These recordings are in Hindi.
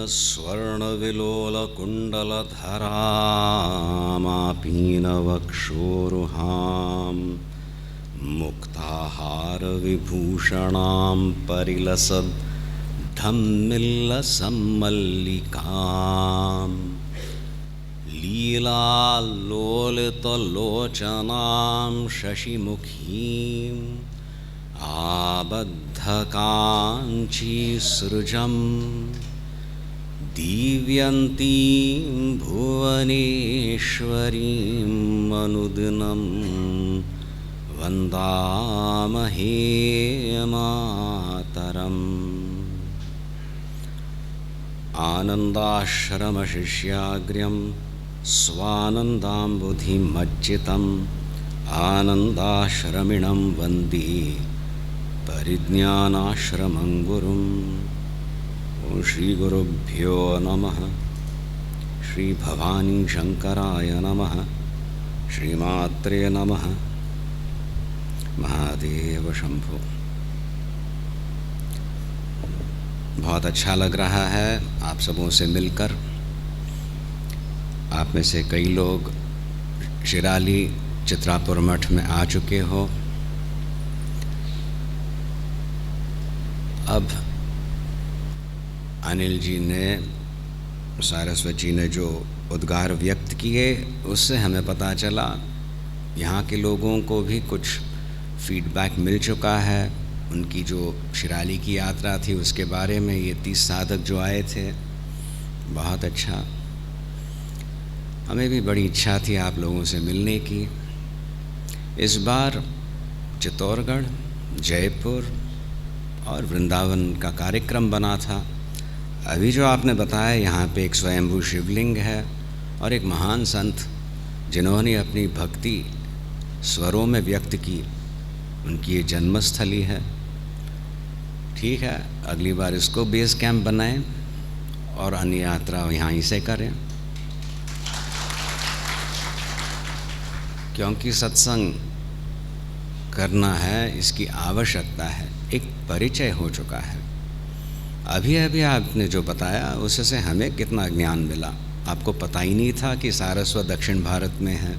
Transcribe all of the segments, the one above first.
स्वर्णविलोलकुण्डलधरामापीनवक्षोरुहां मुक्ताहारविभूषणां परिलसद्धम्मिल्लसम्मल्लिकाम् लीलालोलितलोचनां शशिमुखीम् आबद्धकाञ्चीसृजं दीव्यन्तीं भुवनेश्वरीम् अनुदिनं वन्दामहे मातरम्। आनन्दाश्रमशिष्याग्र्यं स्वानन्दाम्बुधिमज्जितम् आनन्दाश्रमिणं वन्दे परिज्ञानाश्रमं गुरुम्। ॐ श्रीगुरुभ्यो नमः। श्रीभवानी शंकराय नमः। श्रीमात्रे नमः। महादेव शंभो। बहुत अच्छा लग रहा है आप सबों से मिलकर। आप में से कई लोग शिराली चित्रापुर मठ में आ चुके हो। अब अनिल जी ने, सारस्वत जी ने जो उद्गार व्यक्त किए उससे हमें पता चला यहाँ के लोगों को भी कुछ फीडबैक मिल चुका है। उनकी जो शिराली की यात्रा थी उसके बारे में ये 30 साधक जो आए थे, बहुत अच्छा। हमें भी बड़ी इच्छा थी आप लोगों से मिलने की। इस बार चित्तौड़गढ़, जयपुर और वृंदावन का कार्यक्रम बना था। अभी जो आपने बताया यहाँ पे एक स्वयंभू शिवलिंग है और एक महान संत जिन्होंने अपनी भक्ति स्वरों में व्यक्त की, उनकी ये जन्मस्थली है। ठीक है, अगली बार इसको बेस कैंप बनाएं और अन्य यात्रा यहाँ ही से करें, क्योंकि सत्संग करना है, इसकी आवश्यकता है। एक परिचय हो चुका है। अभी अभी आपने जो बताया उससे हमें कितना ज्ञान मिला। आपको पता ही नहीं था कि सारस्वत दक्षिण भारत में है,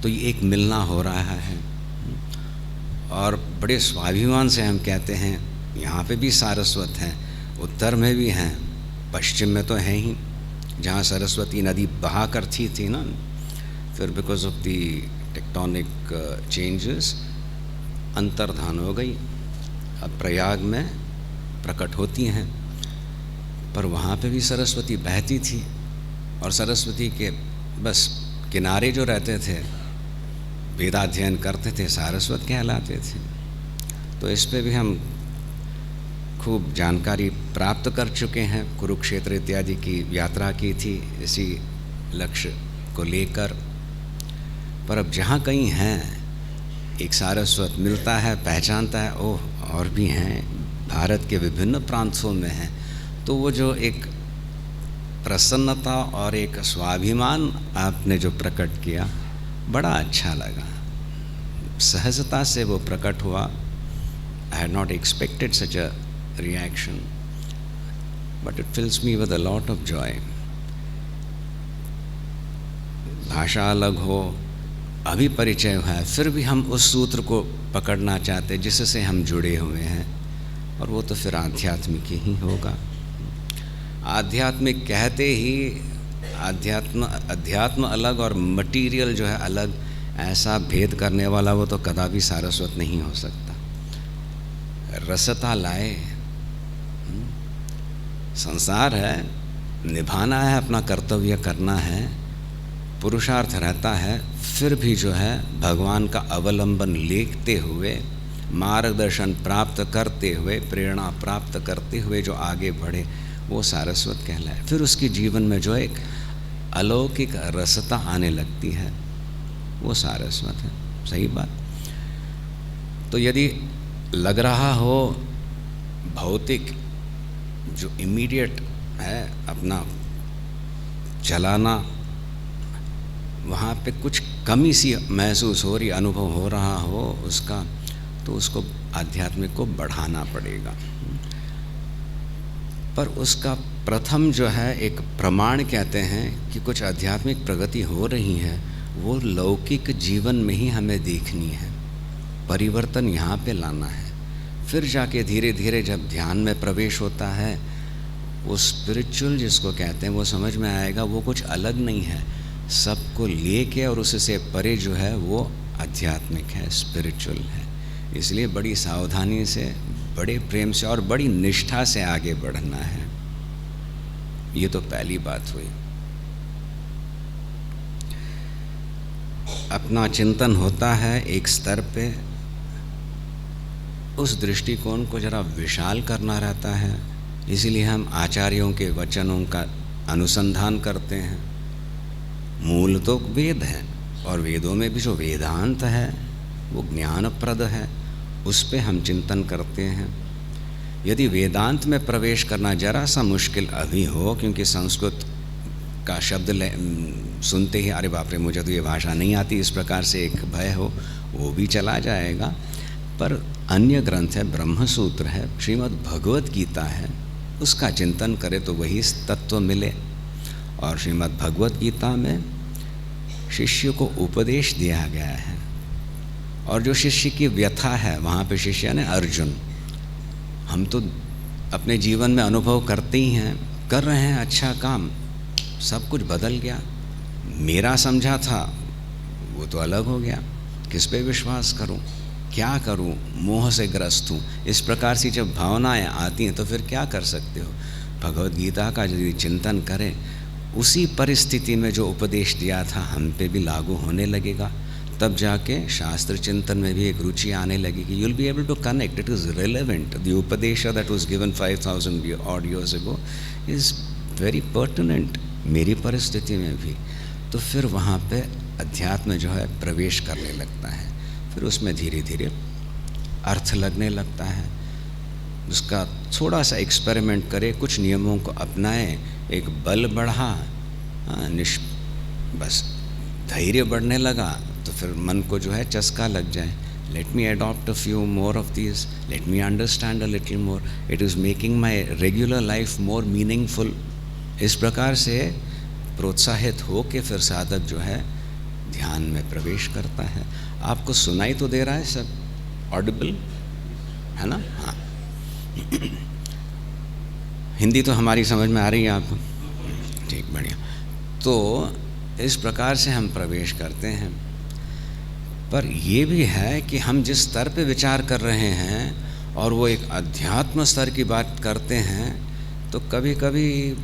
तो ये एक मिलना हो रहा है। और बड़े स्वाभिमान से हम कहते हैं यहाँ पे भी सारस्वत हैं, उत्तर में भी हैं, पश्चिम में तो हैं ही। जहाँ सरस्वती नदी बहा करती थी ना, फिर because of the tectonic changes अंतर्धान हो गई। अब प्रयाग में प्रकट होती हैं, पर वहाँ पे भी सरस्वती बहती थी और सरस्वती के बस किनारे जो रहते थे, वेदाध्ययन करते थे, सारस्वत कहलाते थे। तो इस पे भी हम खूब जानकारी प्राप्त कर चुके हैं। कुरुक्षेत्र इत्यादि की यात्रा की थी इसी लक्ष्य को लेकर। पर अब जहाँ कहीं हैं, एक सारस्वत मिलता है, पहचानता है, ओह और भी हैं, भारत के विभिन्न प्रांतों में हैं, तो वो जो एक प्रसन्नता और एक स्वाभिमान आपने जो प्रकट किया, बड़ा अच्छा लगा। सहजता से वो प्रकट हुआ। I had not expected such a reaction, but it fills me with a lot of joy. भाषा अलग हो, अभी परिचय है, फिर भी हम उस सूत्र को पकड़ना चाहते जिससे हम जुड़े हुए हैं, और वो तो फिर आध्यात्मिक ही होगा। आध्यात्मिक कहते ही अध्यात्म अलग और मटीरियल जो है अलग, ऐसा भेद करने वाला वो तो कदापि सारस्वत नहीं हो सकता। रसता लाए, संसार है, निभाना है, अपना कर्तव्य करना है, पुरुषार्थ रहता है, फिर भी जो है भगवान का अवलंबन लेते हुए, मार्गदर्शन प्राप्त करते हुए, प्रेरणा प्राप्त करते हुए जो आगे बढ़े, वो सारस्वत कहलाए। फिर उसके जीवन में जो एक अलौकिक रसता आने लगती है, वो सारस्वत है। सही बात। तो यदि लग रहा हो भौतिक जो इमीडिएट है अपना चलाना, वहाँ पे कुछ कमी सी महसूस हो रही, अनुभव हो रहा हो उसका, तो उसको आध्यात्मिक को बढ़ाना पड़ेगा। पर उसका प्रथम जो है एक प्रमाण कहते हैं कि कुछ आध्यात्मिक प्रगति हो रही है, वो लौकिक जीवन में ही हमें देखनी है, परिवर्तन यहाँ पे लाना है। फिर जाके धीरे धीरे जब ध्यान में प्रवेश होता है, वो स्पिरिचुअल जिसको कहते हैं वो समझ में आएगा, वो कुछ अलग नहीं है, सबको लेके और उससे परे जो है वो आध्यात्मिक है, स्पिरिचुअल है। इसलिए बड़ी सावधानी से, बड़े प्रेम से और बड़ी निष्ठा से आगे बढ़ना है। ये तो पहली बात हुई। अपना चिंतन होता है एक स्तर पे, उस दृष्टिकोण को जरा विशाल करना रहता है। इसीलिए हम आचार्यों के वचनों का अनुसंधान करते हैं। मूल तो वेद है, और वेदों में भी जो वेदांत है वो ज्ञानप्रद है, उस पे हम चिंतन करते हैं। यदि वेदांत में प्रवेश करना जरा सा मुश्किल अभी हो, क्योंकि संस्कृत का शब्द सुनते ही अरे बाप रे मुझे तो ये भाषा नहीं आती, इस प्रकार से एक भय हो, वो भी चला जाएगा। पर अन्य ग्रंथ है, ब्रह्मसूत्र है, श्रीमद् भगवत गीता है, उसका चिंतन करे तो वही तत्व मिले। और श्रीमद् भगवत गीता में शिष्य को उपदेश दिया गया है, और जो शिष्य की व्यथा है वहाँ पे शिष्य ने अर्जुन, हम तो अपने जीवन में अनुभव करते ही हैं, कर रहे हैं अच्छा काम, सब कुछ बदल गया, मेरा समझा था वो तो अलग हो गया, किस पे विश्वास करूं, क्या करूं, मोह से ग्रस्त हूं। इस प्रकार से जब भावनाएं आती हैं तो फिर क्या कर सकते हो। भगवद गीता का यदि चिंतन करें, उसी परिस्थिति में जो उपदेश दिया था हम पे भी लागू होने लगेगा, तब जाके शास्त्र चिंतन में भी एक रुचि आने लगेगी। You will be able to connect, it is relevant, the उपदेश that was given 5000 odd years ago is very pertinent मेरी परिस्थिति में भी। तो फिर वहाँ पे अध्यात्म जो है प्रवेश करने लगता है, फिर उसमें धीरे धीरे अर्थ लगने लगता है। उसका थोड़ा सा एक्सपेरिमेंट करे, कुछ नियमों को अपनाएं, एक बल बढ़ा, बस धैर्य बढ़ने लगा, तो फिर मन को जो है चस्का लग जाए, let me adopt a few more of this, let me understand a little more, it is making my regular life more meaningful. इस प्रकार से प्रोत्साहित हो के फिर साधक जो है ध्यान में प्रवेश करता है। आपको सुनाई तो दे रहा है सब, ऑडिबल है ना? हाँ हिंदी तो हमारी समझ में आ रही है आपको? ठीक, बढ़िया। तो इस प्रकार से हम प्रवेश करते हैं। पर ये भी है कि हम जिस स्तर पे विचार कर रहे हैं और वो एक अध्यात्म स्तर की बात करते हैं, तो कभी कभी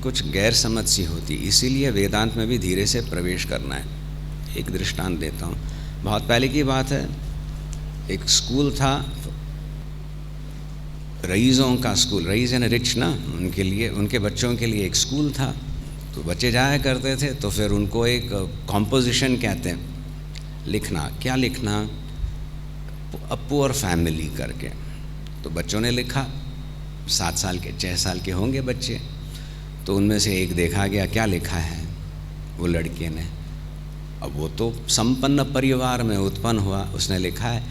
कुछ गैर समझ सी होती। इसीलिए वेदांत में भी धीरे से प्रवेश करना है। एक दृष्टांत देता हूँ, बहुत पहले की बात है। एक स्कूल था, रईसों का स्कूल, रईस एंड रिच ना, उनके लिए, उनके बच्चों के लिए एक स्कूल था। तो बच्चे जाया करते थे, तो फिर उनको एक कॉम्पोजिशन कहते हैं, लिखना। क्या लिखना? अ पुअर फैमिली करके। तो बच्चों ने लिखा, 7 साल के 6 साल के होंगे बच्चे। तो उनमें से एक देखा गया, क्या लिखा है वो लड़के ने। अब वो तो संपन्न परिवार में उत्पन्न हुआ, उसने लिखा है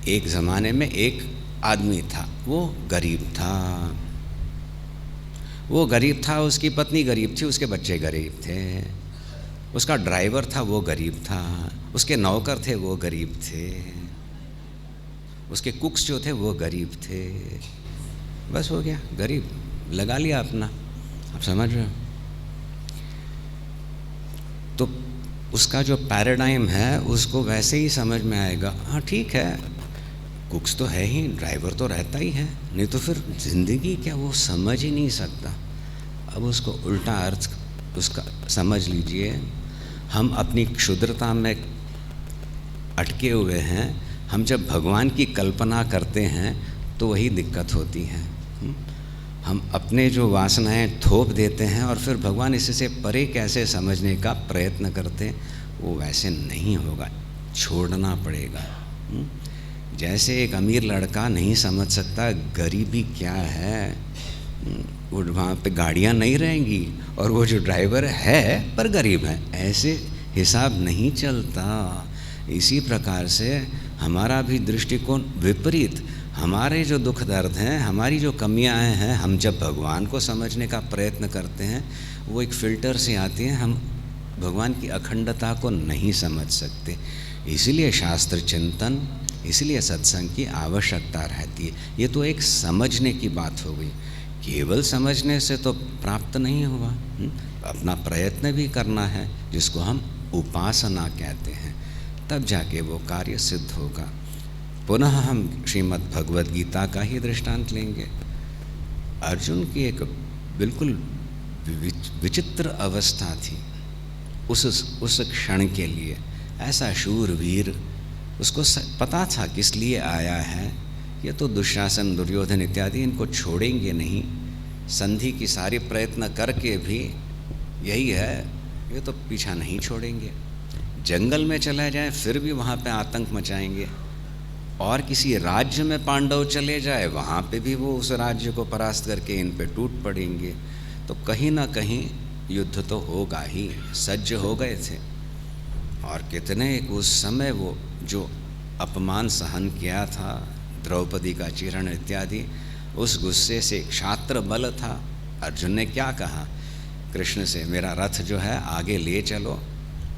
एक ज़माने में एक आदमी था, वो गरीब था। वो गरीब था, उसकी पत्नी गरीब थी, उसके बच्चे गरीब थे, उसका ड्राइवर था वो गरीब था, उसके नौकर थे वो गरीब थे, उसके कुक्स जो थे वो गरीब थे। बस हो गया, गरीब लगा लिया अपना। आप समझ रहे हो? तो उसका जो पैराडाइम है उसको वैसे ही समझ में आएगा, हाँ ठीक है, कुक्स तो है ही, ड्राइवर तो रहता ही है, नहीं तो फिर ज़िंदगी क्या, वो समझ ही नहीं सकता। अब उसको उल्टा अर्थ उसका समझ लीजिए। हम अपनी क्षुद्रता में अटके हुए हैं। हम जब भगवान की कल्पना करते हैं तो वही दिक्कत होती है। हम अपने जो वासनाएं थोप देते हैं और फिर भगवान इससे परे कैसे समझने का प्रयत्न करते हैं, वो वैसे नहीं होगा, छोड़ना पड़ेगा। जैसे एक अमीर लड़का नहीं समझ सकता गरीबी क्या है, वो वहाँ पे गाड़ियाँ नहीं रहेंगी और वो जो ड्राइवर है पर गरीब है, ऐसे हिसाब नहीं चलता। इसी प्रकार से हमारा भी दृष्टिकोण विपरीत। हमारे जो दुख दर्द हैं, हमारी जो कमियां हैं, हम जब भगवान को समझने का प्रयत्न करते हैं वो एक फ़िल्टर से आती हैं, हम भगवान की अखंडता को नहीं समझ सकते। इसीलिए शास्त्र चिंतन, इसलिए सत्संग की आवश्यकता रहती है। ये तो एक समझने की बात हो गई, केवल समझने से तो प्राप्त नहीं हुआ, अपना प्रयत्न भी करना है, जिसको हम उपासना कहते हैं, तब जाके वो कार्य सिद्ध होगा। पुनः हम श्रीमद् भगवद गीता का ही दृष्टांत लेंगे। अर्जुन की एक बिल्कुल विचित्र अवस्था थी उस क्षण के लिए। ऐसा शूरवीर, उसको पता था किस लिए आया है, ये तो दुशासन, दुर्योधन इत्यादि इनको छोड़ेंगे नहीं, संधि की सारी प्रयत्न करके भी यही है, ये तो पीछा नहीं छोड़ेंगे। जंगल में चला जाए फिर भी वहाँ पे आतंक मचाएंगे, और किसी राज्य में पांडव चले जाए वहाँ पे भी वो उस राज्य को परास्त करके इन पे टूट पड़ेंगे। तो कहीं ना कहीं युद्ध तो होगा ही, सज्ज हो गए थे। और कितने उस समय वो जो अपमान सहन किया था, द्रौपदी का चीरण इत्यादि, उस गुस्से से क्षात्र बल था। अर्जुन ने क्या कहा कृष्ण से, मेरा रथ जो है आगे ले चलो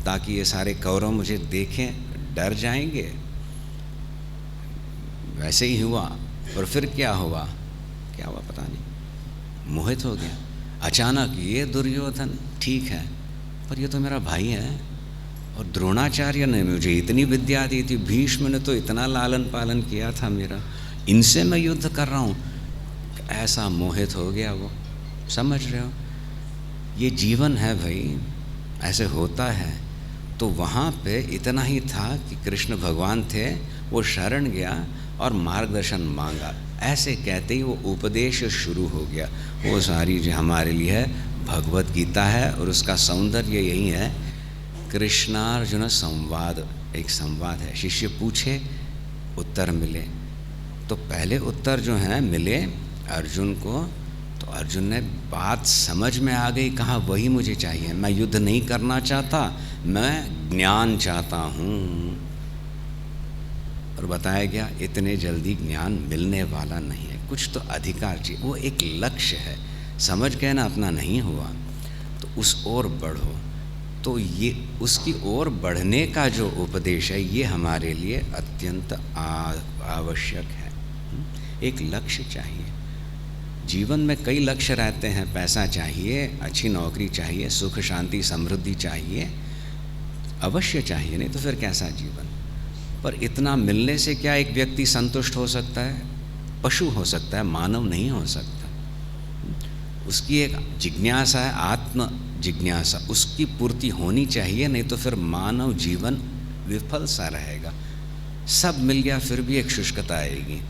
ताकि ये सारे कौरव मुझे देखें, डर जाएंगे। वैसे ही हुआ, और फिर क्या हुआ पता नहीं, मोहित हो गया अचानक। ये दुर्योधन ठीक है, पर ये तो मेरा भाई है, और द्रोणाचार्य ने मुझे इतनी विद्या दी थी, भीष्म ने तो इतना लालन पालन किया था मेरा, इनसे मैं युद्ध कर रहा हूँ। ऐसा मोहित हो गया वो। समझ रहे हो, ये जीवन है भाई, ऐसे होता है। तो वहाँ पे इतना ही था कि कृष्ण भगवान थे, वो शरण गया और मार्गदर्शन मांगा। ऐसे कहते ही वो उपदेश शुरू हो गया। वो सारी जो हमारे लिए है भगवत गीता है, और उसका सौंदर्य यही है, कृष्णार्जुन संवाद, एक संवाद है। शिष्य पूछे, उत्तर मिले। तो पहले उत्तर जो हैं मिले अर्जुन को, तो अर्जुन ने बात समझ में आ गई, कहा वही मुझे चाहिए, मैं युद्ध नहीं करना चाहता, मैं ज्ञान चाहता हूँ। और बताया गया इतने जल्दी ज्ञान मिलने वाला नहीं है, कुछ तो अधिकार चाहिए, वो एक लक्ष्य है। समझ गए ना, अपना नहीं हुआ तो उस ओर बढ़ो। तो ये उसकी ओर बढ़ने का जो उपदेश है, ये हमारे लिए अत्यंत आवश्यक है। एक लक्ष्य चाहिए। जीवन में कई लक्ष्य रहते हैं, पैसा चाहिए, अच्छी नौकरी चाहिए, सुख शांति समृद्धि चाहिए, अवश्य चाहिए, नहीं तो फिर कैसा जीवन। पर इतना मिलने से क्या एक व्यक्ति संतुष्ट हो सकता है? पशु हो सकता है, मानव नहीं हो सकता। उसकी एक जिज्ञासा है, आत्म जिज्ञासा, उसकी पूर्ति होनी चाहिए, नहीं तो फिर मानव जीवन विफल सा रहेगा। सब मिल गया फिर भी एक शुष्कता आएगी।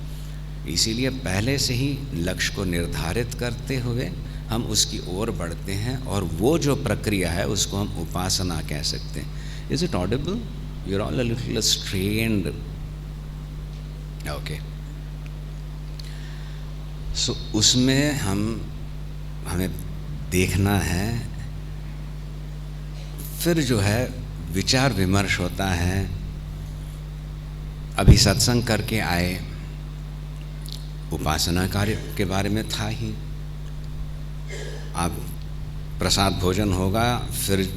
इसीलिए पहले से ही लक्ष्य को निर्धारित करते हुए हम उसकी ओर बढ़ते हैं, और वो जो प्रक्रिया है उसको हम उपासना कह सकते हैं। Is it Audible? You're all a little strained. Okay. So उसमें हमें देखना है, फिर जो है विचार विमर्श होता है। अभी सत्संग करके आए, उपासना कार्य के बारे में था ही। अब प्रसाद भोजन होगा, फिर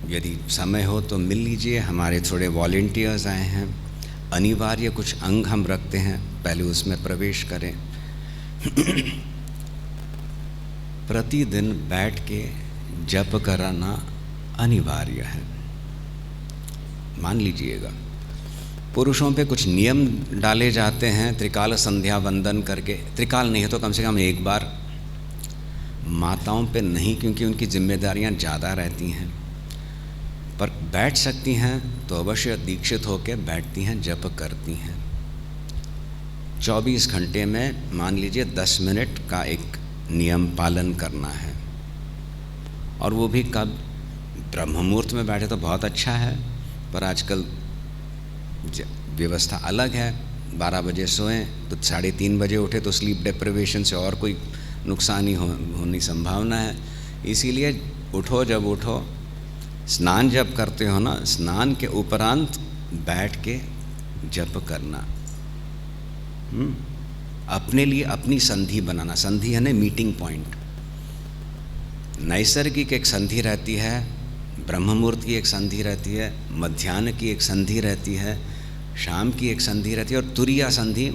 यदि समय हो तो मिल लीजिए। हमारे थोड़े वॉलेंटियर्स आए हैं, अनिवार्य कुछ अंग हम रखते हैं, पहले उसमें प्रवेश करें। प्रतिदिन बैठ के जप करना अनिवार्य है। मान लीजिएगा, पुरुषों पे कुछ नियम डाले जाते हैं, त्रिकाल संध्या वंदन करके, त्रिकाल नहीं है तो कम से कम एक बार। माताओं पे नहीं, क्योंकि उनकी जिम्मेदारियां ज़्यादा रहती हैं, पर बैठ सकती हैं तो अवश्य दीक्षित होकर बैठती हैं, जप करती हैं। 24 घंटे में मान लीजिए 10 मिनट का एक नियम पालन करना है, और वो भी कब? ब्रह्म मुहूर्त में बैठे तो बहुत अच्छा है, पर आजकल व्यवस्था अलग है। 12 बजे सोएं तो 3:30 बजे उठे तो स्लीप डिप्रिवेशन से और कोई नुकसान ही होने संभावना है। इसीलिए उठो, जब उठो, स्नान जब करते हो ना, स्नान के उपरांत बैठ के जप करना। अपने लिए अपनी संधि बनाना। संधि है ना मीटिंग पॉइंट। नैसर्गिक एक संधि रहती है, ब्रह्म मुहूर्त की एक संधि रहती है, मध्याह्न की एक संधि रहती है, शाम की एक संधि रहती है, और तुरिया संधि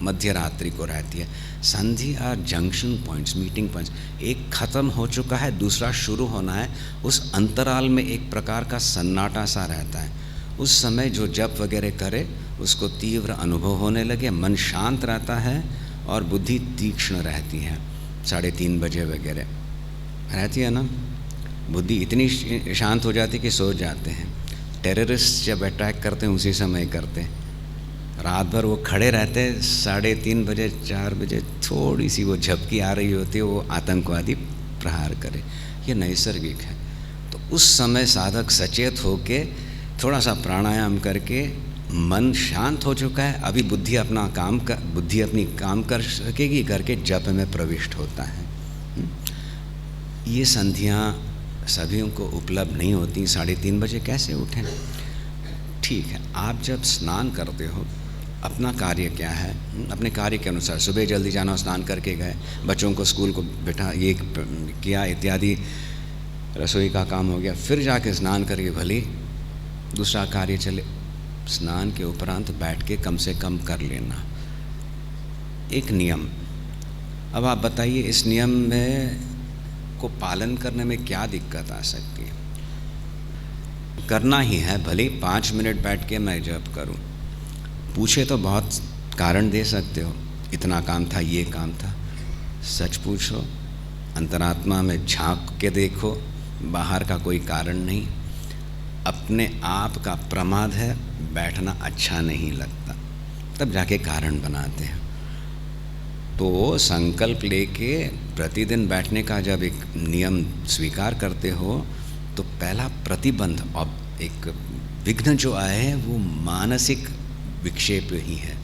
मध्य रात्रि को रहती है। संधि are junction points, meeting points. एक ख़त्म हो चुका है, दूसरा शुरू होना है। उस अंतराल में एक प्रकार का सन्नाटा सा रहता है। उस समय जो जप वगैरह करे उसको तीव्र अनुभव होने लगे, मन शांत रहता है और बुद्धि तीक्ष्ण रहती है। 3:30 बजे वगैरह रहती है ना, बुद्धि इतनी शांत हो जाती कि सो जाते हैं। टेररिस्ट जब अटैक करते हैं उसी समय करते हैं। रात भर वो खड़े रहते हैं, 3:30 बजे 4 बजे थोड़ी सी वो झपकी आ रही होती है, वो आतंकवादी प्रहार करे। ये नैसर्गिक है। तो उस समय साधक सचेत होके थोड़ा सा प्राणायाम करके, मन शांत हो चुका है, अभी बुद्धि अपनी काम कर सकेगी करके जप में प्रविष्ट होता है। ये संधियाँ सभी को उपलब्ध नहीं होती। 3:30 बजे कैसे उठें? ठीक है, आप जब स्नान करते हो, अपना कार्य क्या है, अपने कार्य के अनुसार सुबह जल्दी जाना, स्नान करके गए, बच्चों को स्कूल को बैठा, ये किया इत्यादि, रसोई का काम हो गया, फिर जाके स्नान करके भले दूसरा कार्य चले। स्नान के उपरांत बैठ के कम से कम कर लेना एक नियम। अब आप बताइए, इस नियम में को पालन करने में क्या दिक्कत आ सकती है? करना ही है, भले 5 मिनट बैठ के मैं जप करूं। पूछे तो बहुत कारण दे सकते हो, इतना काम था, ये काम था। सच पूछो, अंतरात्मा में झांक के देखो, बाहर का कोई कारण नहीं। अपने आप का प्रमाद है, बैठना अच्छा नहीं लगता, तब जाके कारण बनाते हैं। तो संकल्प लेके प्रतिदिन बैठने का जब एक नियम स्वीकार करते हो, तो पहला प्रतिबंध और एक विघ्न जो आए है वो मानसिक विक्षेप ही है।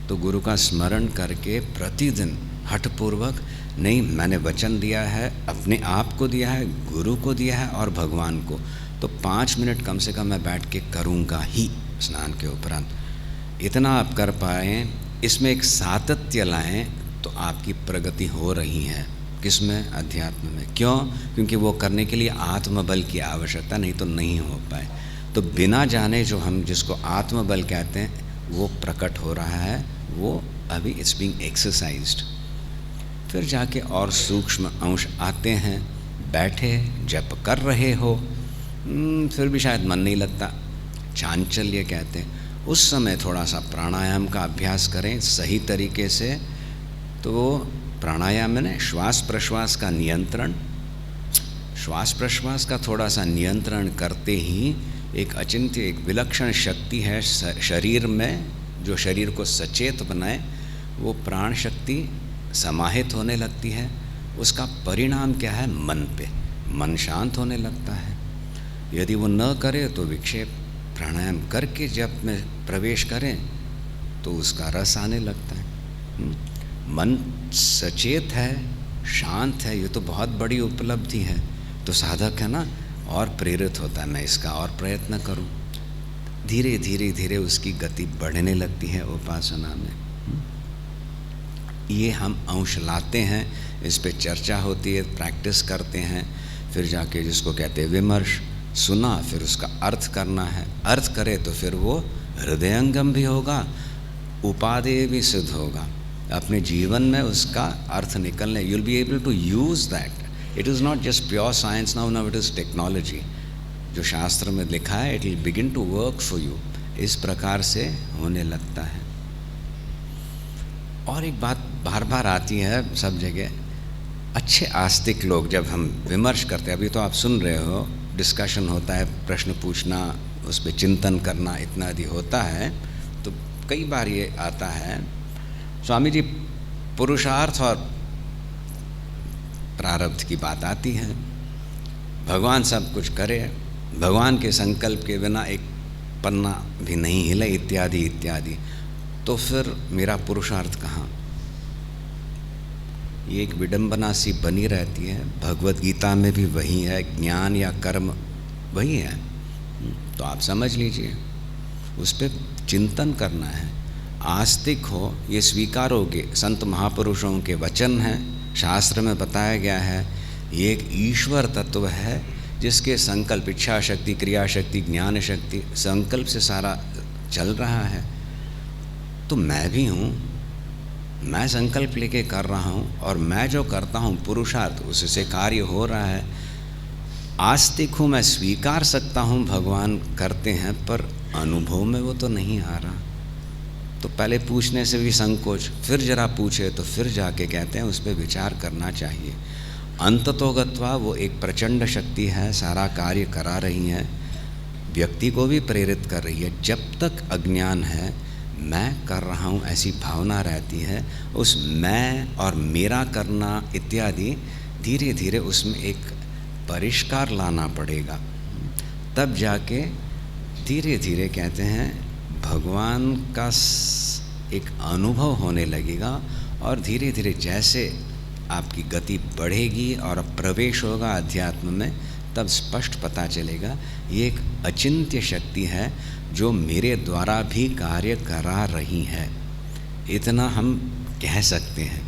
तो गुरु का स्मरण करके प्रतिदिन हठपूर्वक, नहीं मैंने वचन दिया है, अपने आप को दिया है, गुरु को दिया है और भगवान को, तो 5 मिनट कम से कम मैं बैठ के करूँगा ही स्नान के उपरांत। इतना आप कर पाएँ, इसमें एक सातत्य लाएं, तो आपकी प्रगति हो रही है। किसमें? अध्यात्म में। क्यों? क्योंकि वो करने के लिए आत्मबल की आवश्यकता, नहीं तो नहीं हो पाए। तो बिना जाने जो हम जिसको आत्मबल कहते हैं वो प्रकट हो रहा है, वो अभी इट्स बीइंग एक्सरसाइज्ड। फिर जाके और सूक्ष्म अंश आते हैं। बैठे जप कर रहे हो, फिर भी शायद मन नहीं लगता, चांचल्य कहते हैं। उस समय थोड़ा सा प्राणायाम का अभ्यास करें सही तरीके से। तो प्राणायाम में श्वास प्रश्वास का नियंत्रण, श्वास प्रश्वास का थोड़ा सा नियंत्रण करते ही एक अचिंत्य, एक विलक्षण शक्ति है शरीर में, जो शरीर को सचेत बनाए। वो प्राण शक्ति समाहित होने लगती है। उसका परिणाम क्या है? मन पे, मन शांत होने लगता है। यदि वो न करे तो विक्षेप, प्राणायाम करके जब में प्रवेश करें तो उसका रस आने लगता है। मन सचेत है, शांत है, ये तो बहुत बड़ी उपलब्धि है। तो साधक है ना, और प्रेरित होता है, मैं इसका और प्रयत्न करूं। धीरे धीरे धीरे उसकी गति बढ़ने लगती है उपासना में। ये हम अंश लाते हैं, इस पे चर्चा होती है, प्रैक्टिस करते हैं। फिर जाके जिसको कहते हैं विमर्श, सुना, फिर उसका अर्थ करना है। अर्थ करे तो फिर वो हृदयंगम भी होगा, उपादेय भी सिद्ध होगा। अपने जीवन में उसका अर्थ निकलने, you will be able to use that. It is not just pure science now it is technology. जो शास्त्र में लिखा है, it will begin to work for you. इस प्रकार से होने लगता है। और एक बात बार बार आती है सब जगह, अच्छे आस्तिक लोग जब हम विमर्श करते हैं, अभी तो आप सुन रहे हो, डिस्कशन होता है, प्रश्न पूछना, उस पर चिंतन करना इत्यादि होता है, तो कई बार ये आता है, स्वामी जी पुरुषार्थ और प्रारब्ध की बात आती है, भगवान सब कुछ करे, भगवान के संकल्प के बिना एक पन्ना भी नहीं हिले, इत्यादि इत्यादि। तो फिर मेरा पुरुषार्थ कहाँ? ये एक विडंबना सी बनी रहती है। भगवत गीता में भी वही है, ज्ञान या कर्म वही है। तो आप समझ लीजिए, उस पर चिंतन करना है। आस्तिक हो, ये स्वीकारोगे, संत महापुरुषों के वचन हैं, शास्त्र में बताया गया है, ये एक ईश्वर तत्व है जिसके संकल्प, इच्छा शक्ति, क्रिया शक्ति, ज्ञान शक्ति, संकल्प से सारा चल रहा है। तो मैं भी हूँ, मैं संकल्प लेके कर रहा हूँ और मैं जो करता हूँ पुरुषार्थ, उससे कार्य हो रहा है। आस्तिक हूँ, मैं स्वीकार सकता हूँ भगवान करते हैं, पर अनुभव में वो तो नहीं आ रहा। तो पहले पूछने से भी संकोच, फिर जरा पूछे तो फिर जाके कहते हैं उस पर विचार करना चाहिए। अंततोगत्वा वो एक प्रचंड शक्ति है, सारा कार्य करा रही है, व्यक्ति को भी प्रेरित कर रही है। जब तक अज्ञान है, मैं कर रहा हूँ ऐसी भावना रहती है, उस मैं और मेरा करना इत्यादि धीरे धीरे उसमें एक परिष्कार लाना पड़ेगा। तब जाके धीरे धीरे कहते हैं भगवान का एक अनुभव होने लगेगा। और धीरे धीरे जैसे आपकी गति बढ़ेगी और प्रवेश होगा अध्यात्म में, तब स्पष्ट पता चलेगा ये एक अचिंत्य शक्ति है जो मेरे द्वारा भी कार्य करा रही है। इतना हम कह सकते हैं,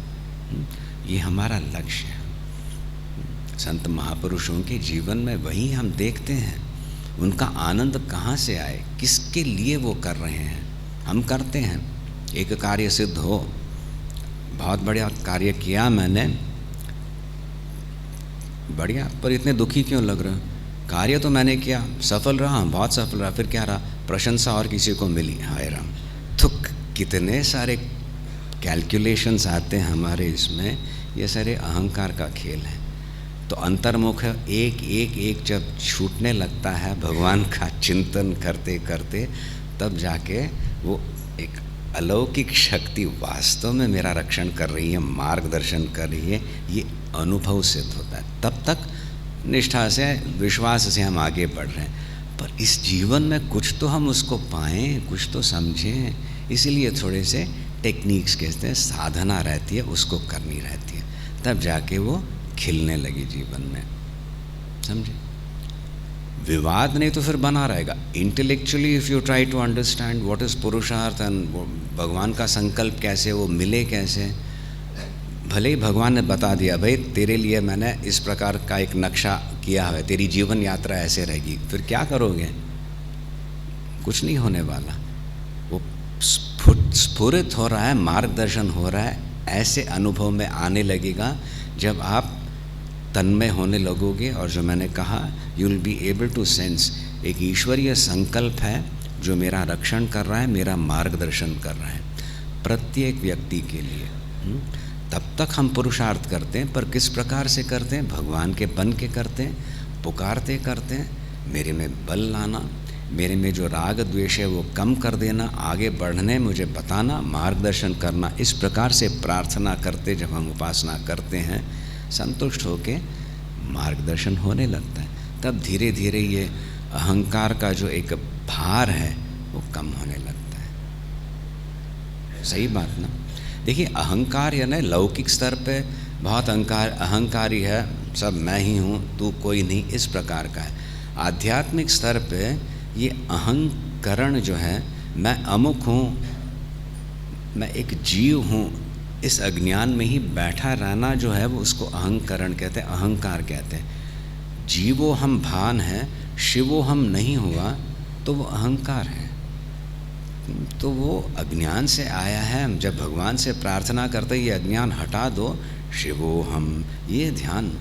ये हमारा लक्ष्य है। संत महापुरुषों के जीवन में वही हम देखते हैं। उनका आनंद कहाँ से आए, किसके लिए वो कर रहे हैं। हम करते हैं, एक कार्य सिद्ध हो, बहुत बढ़िया कार्य किया मैंने, बढ़िया, पर इतने दुखी क्यों लग रहे हो? कार्य तो मैंने किया, सफल रहा, बहुत सफल रहा, फिर क्या रहा? प्रशंसा और किसी को मिली, हाय राम। तो कितने सारे कैलकुलेशंस आते हैं हमारे इसमें, ये सारे अहंकार का खेल है। तो अंतर्मुख एक एक एक जब छूटने लगता है भगवान का चिंतन करते करते, तब जाके वो एक अलौकिक शक्ति वास्तव में मेरा रक्षण कर रही है, मार्गदर्शन कर रही है, ये अनुभव सिद्ध होता है। तब तक निष्ठा से, विश्वास से हम आगे बढ़ रहे हैं, पर इस जीवन में कुछ तो हम उसको पाएं, कुछ तो समझें। इसीलिए थोड़े से टेक्निक्स कहते हैं, साधना रहती है, उसको करनी रहती है, तब जाके वो खिलने लगी जीवन में, समझे। विवाद नहीं तो फिर बना रहेगा। Intellectually if you try to understand what is पुरुषार्थ एंड भगवान का संकल्प कैसे, वो मिले कैसे, भले ही भगवान ने बता दिया भाई तेरे लिए मैंने इस प्रकार का एक नक्शा किया है, तेरी जीवन यात्रा ऐसे रहेगी, फिर क्या करोगे? कुछ नहीं होने वाला। वो स्फुरित हो रहा है, मार्गदर्शन हो रहा है, ऐसे अनुभव में आने लगेगा जब आप तन्मय होने लगोगे। और जो मैंने कहा, you will be able to sense, एक ईश्वरीय संकल्प है जो मेरा रक्षण कर रहा है, मेरा मार्गदर्शन कर रहा है प्रत्येक व्यक्ति के लिए। तब तक हम पुरुषार्थ करते हैं, पर किस प्रकार से करते हैं? भगवान के बन के करते हैं, पुकारते करते हैं, मेरे में बल लाना, मेरे में जो राग द्वेष है वो कम कर देना, आगे बढ़ने मुझे बताना, मार्गदर्शन करना। इस प्रकार से प्रार्थना करते जब हम उपासना करते हैं, संतुष्ट होके मार्गदर्शन होने लगता है। तब धीरे धीरे ये अहंकार का जो एक भार है वो कम होने लगता है। सही बात ना? देखिए, अहंकार यानी लौकिक स्तर पे बहुत अहंकारी है, सब मैं ही हूँ, तू कोई नहीं, इस प्रकार का है। आध्यात्मिक स्तर पे ये अहंकरण जो है, मैं अमुक हूँ, मैं एक जीव हूँ, इस अज्ञान में ही बैठा रहना जो है वो उसको अहंकरण कहते हैं, अहंकार कहते हैं। जीवो हम भान है, शिवो हम नहीं हुआ तो वो अहंकार है। तो वो अज्ञान से आया है। जब भगवान से प्रार्थना करते ये अज्ञान हटा दो, शिवो हम, ये ध्यान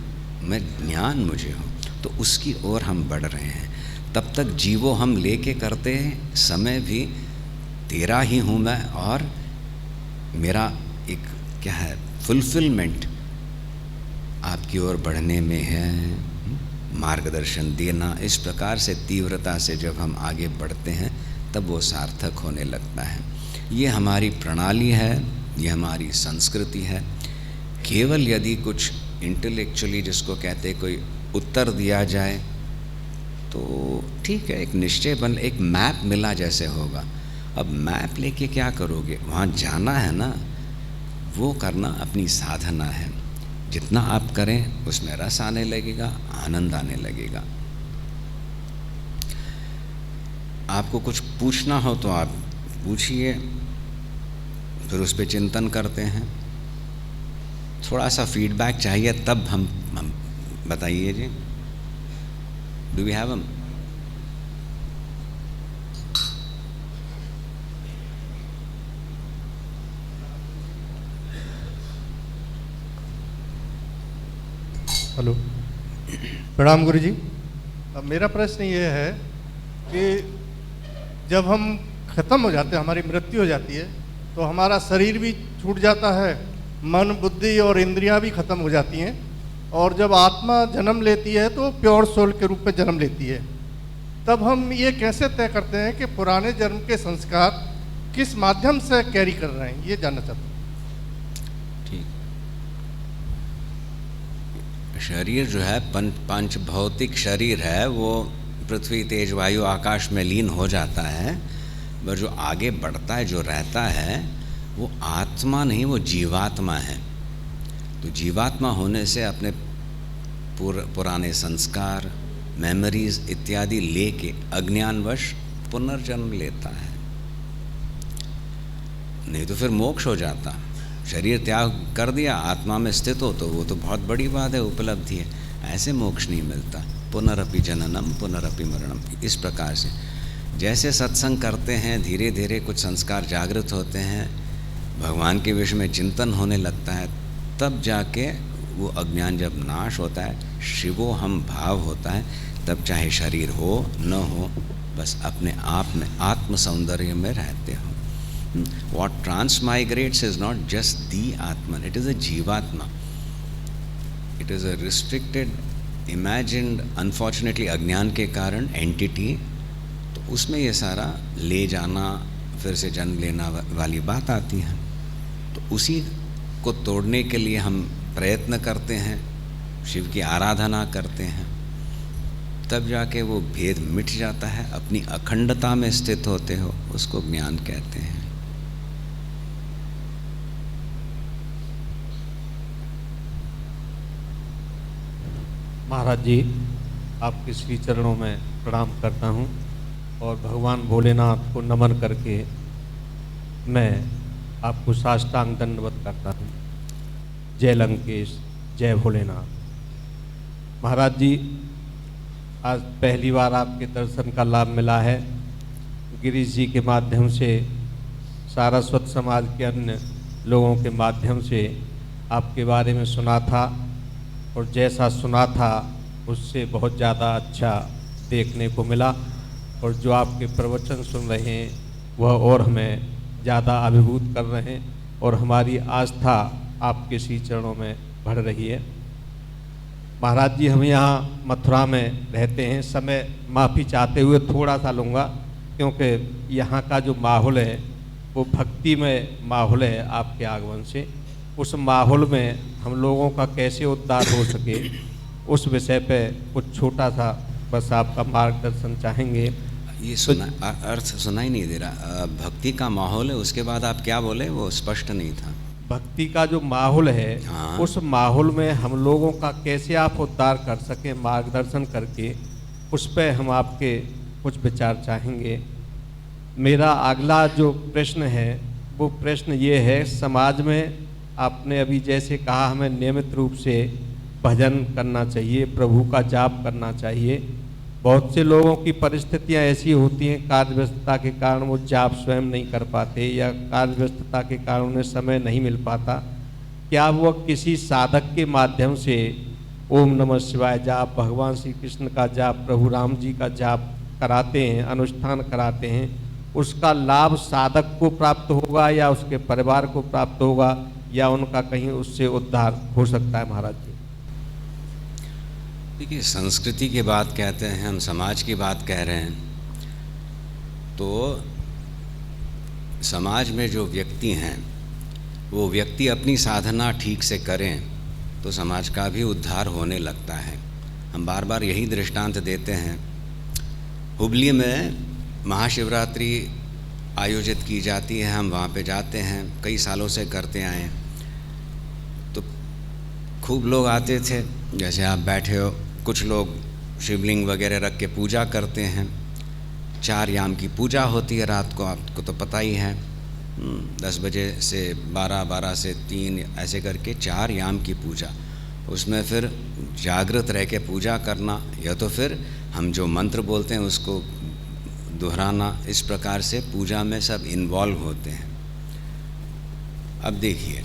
में ज्ञान मुझे हो, तो उसकी ओर हम बढ़ रहे हैं। तब तक जीवो हम लेके करते हैं, समय भी तेरा ही हूँ मैं, और मेरा एक क्या है, फुलफिलमेंट आपकी ओर बढ़ने में है, मार्गदर्शन देना। इस प्रकार से तीव्रता से जब हम आगे बढ़ते हैं तब वो सार्थक होने लगता है। ये हमारी प्रणाली है, ये हमारी संस्कृति है। केवल यदि कुछ इंटेलेक्चुअली जिसको कहते कोई उत्तर दिया जाए तो ठीक है, एक निश्चय बन, एक मैप मिला जैसे होगा। अब मैप लेके क्या करोगे? वहाँ जाना है ना, वो करना अपनी साधना है। जितना आप करें उसमें रस आने लगेगा, आनंद आने लगेगा। आपको कुछ पूछना हो तो आप पूछिए, फिर उस पर चिंतन करते हैं। थोड़ा सा फीडबैक चाहिए तब हम बताइए जी। डू वी हैव हेलो, प्रणाम गुरु जी। अब मेरा प्रश्न ये है कि जब हम ख़त्म हो जाते हैं, हमारी मृत्यु हो जाती है, तो हमारा शरीर भी छूट जाता है, मन बुद्धि और इंद्रियां भी खत्म हो जाती हैं, और जब आत्मा जन्म लेती है तो प्योर सोल के रूप में जन्म लेती है। तब हम ये कैसे तय करते हैं कि पुराने जन्म के संस्कार किस माध्यम से कैरी कर रहे हैं, ये जानना चाहता हूँ। शरीर जो है पंच भौतिक शरीर है, वो पृथ्वी तेज वायु आकाश में लीन हो जाता है, पर जो आगे बढ़ता है, जो रहता है, वो आत्मा नहीं, वो जीवात्मा है। तो जीवात्मा होने से अपने पुराने संस्कार, मेमोरीज इत्यादि लेके अज्ञानवश पुनर्जन्म लेता है। नहीं तो फिर मोक्ष हो जाता। शरीर त्याग कर दिया, आत्मा में स्थित हो तो वो तो बहुत बड़ी बात है, उपलब्धि है। ऐसे मोक्ष नहीं मिलता। पुनरपि जननम पुनरपि मरणम। इस प्रकार से जैसे सत्संग करते हैं, धीरे धीरे कुछ संस्कार जागृत होते हैं, भगवान के विषय में चिंतन होने लगता है, तब जाके वो अज्ञान जब नाश होता है, शिवो हम भाव होता है, तब चाहे शरीर हो न हो, बस अपने आप में आत्म सौंदर्य में रहते हो। What transmigrates is not just the Atman, it is a Jivatma. It is a restricted, imagined, unfortunately अज्ञान के कारण entity। तो उसमें ये सारा ले जाना, फिर से जन्म लेना वाली बात आती है। तो उसी को तोड़ने के लिए हम प्रयत्न करते हैं, शिव की आराधना करते हैं, तब जाके वो भेद मिट जाता है, अपनी अखंडता में स्थित होते हो, उसको ज्ञान कहते हैं। महाराज जी, आपके श्री चरणों में प्रणाम करता हूँ और भगवान भोलेनाथ को नमन करके मैं आपको साष्टांग दंडवत करता हूँ। जय लंकेश, जय भोलेनाथ। महाराज जी, आज पहली बार आपके दर्शन का लाभ मिला है। गिरीश जी के माध्यम से, सारस्वत समाज के अन्य लोगों के माध्यम से आपके बारे में सुना था, और जैसा सुना था उससे बहुत ज़्यादा अच्छा देखने को मिला, और जो आपके प्रवचन सुन रहे हैं वह और हमें ज़्यादा अभिभूत कर रहे हैं, और हमारी आस्था आपके श्री चरणों में बढ़ रही है। महाराज जी, हम यहाँ मथुरा में रहते हैं। समय माफ़ी चाहते हुए थोड़ा सा लूँगा, क्योंकि यहाँ का जो माहौल है वो भक्ति में माहौल है आपके आगमन से। उस माहौल में हम लोगों का कैसे उद्धार हो सके, उस विषय पे कुछ छोटा सा बस आपका मार्गदर्शन चाहेंगे। ये सुना, अर्थ सुनाई नहीं दे रहा। भक्ति का माहौल है, उसके बाद आप क्या बोले, वो स्पष्ट नहीं था। भक्ति का जो माहौल है, हाँ। उस माहौल में हम लोगों का कैसे आप उद्धार कर सकें, मार्गदर्शन करके, उस पर हम आपके कुछ विचार चाहेंगे। मेरा अगला जो प्रश्न है वो प्रश्न ये है, समाज में आपने अभी जैसे कहा हमें नियमित रूप से भजन करना चाहिए, प्रभु का जाप करना चाहिए। बहुत से लोगों की परिस्थितियां ऐसी होती हैं, कार्य व्यस्तता के कारण वो जाप स्वयं नहीं कर पाते, या कार्य व्यस्तता के कारण उन्हें समय नहीं मिल पाता। क्या वो किसी साधक के माध्यम से ओम नमः शिवाय जाप, भगवान श्री कृष्ण का जाप, प्रभु राम जी का जाप कराते हैं, अनुष्ठान कराते हैं, उसका लाभ साधक को प्राप्त होगा या उसके परिवार को प्राप्त होगा, या उनका कहीं उससे उद्धार हो सकता है? महाराज जी, देखिए, संस्कृति की बात कहते हैं, हम समाज की बात कह रहे हैं। तो समाज में जो व्यक्ति हैं, वो व्यक्ति अपनी साधना ठीक से करें तो समाज का भी उद्धार होने लगता है। हम बार बार यही दृष्टांत देते हैं। हुबली में महाशिवरात्रि आयोजित की जाती है, हम वहाँ पे जाते हैं, कई सालों से करते आए हैं। तो खूब लोग आते थे, जैसे आप बैठे हो, कुछ लोग शिवलिंग वगैरह रख के पूजा करते हैं। 4 याम की पूजा होती है रात को, आपको तो पता ही है। 10 बजे से 12, 12 से 3, ऐसे करके 4 याम की पूजा। उसमें फिर जागृत रह के पूजा करना, या तो फिर हम जो मंत्र बोलते हैं उसको दोहराना, इस प्रकार से पूजा में सब इन्वॉल्व होते हैं। अब देखिए,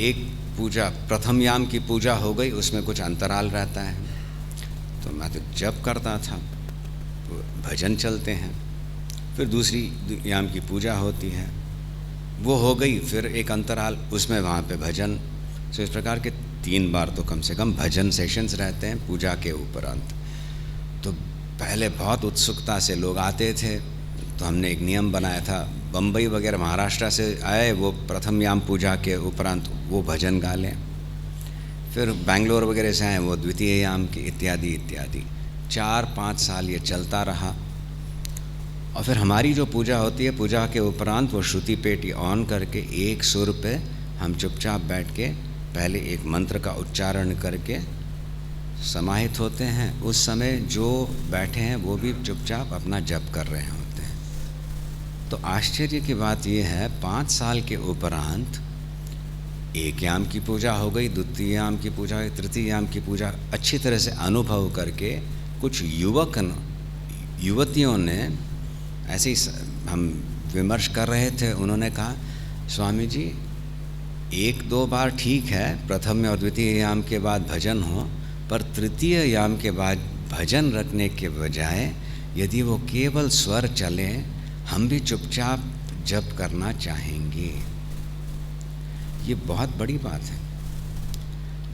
एक पूजा, प्रथम याम की पूजा हो गई, उसमें कुछ अंतराल रहता है, तो मैं तो जप करता था, तो भजन चलते हैं। फिर दूसरी याम की पूजा होती है, वो हो गई, फिर एक अंतराल, उसमें वहाँ पे भजन। तो इस प्रकार के 3 बार तो कम से कम भजन सेशंस रहते हैं पूजा के उपरांत। तो पहले बहुत उत्सुकता से लोग आते थे, तो हमने एक नियम बनाया था, बम्बई वगैरह महाराष्ट्र से आए वो प्रथम याम पूजा के उपरांत वो भजन गा लें, फिर बेंगलोर वगैरह से आए वो द्वितीय याम की, इत्यादि इत्यादि। 4-5 साल ये चलता रहा। और फिर हमारी जो पूजा होती है, पूजा के उपरांत वो श्रुति पेटी ऑन करके एक सुर पे हम चुपचाप बैठ के पहले एक मंत्र का उच्चारण करके समाहित होते हैं। उस समय जो बैठे हैं वो भी चुपचाप अपना जप कर रहे होते हैं। तो आश्चर्य की बात यह है, 5 साल के उपरांत एक याम की पूजा हो गई, द्वितीय याम की पूजा हुई, तृतीय याम की पूजा अच्छी तरह से अनुभव करके कुछ युवतियों ने ऐसे ही, हम विमर्श कर रहे थे, उन्होंने कहा स्वामी जी 1-2 बार ठीक है, प्रथम और द्वितीय याम के बाद भजन हो, पर तृतीय याम के बाद भजन रखने के बजाय यदि वो केवल स्वर चले, हम भी चुपचाप जप करना चाहेंगे। ये बहुत बड़ी बात है।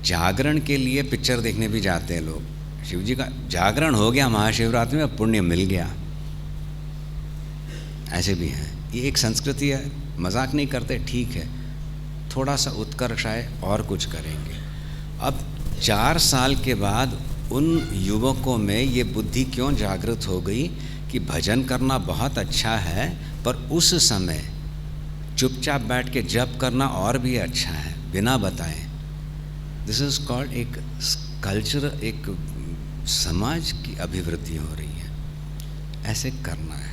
जागरण के लिए पिक्चर देखने भी जाते हैं लोग। शिव जी का जागरण हो गया महाशिवरात्रि में, पुण्य मिल गया, ऐसे भी हैं। ये एक संस्कृति है, मजाक नहीं करते, ठीक है, थोड़ा सा उत्कर्ष आए और कुछ करेंगे। अब 4 साल के बाद उन युवकों में ये बुद्धि क्यों जागृत हो गई कि भजन करना बहुत अच्छा है, पर उस समय चुपचाप बैठ के जप करना और भी अच्छा है, बिना बताए। दिस इज़ कॉल्ड एक कल्चर, एक समाज की अभिवृद्धि हो रही है, ऐसे करना है।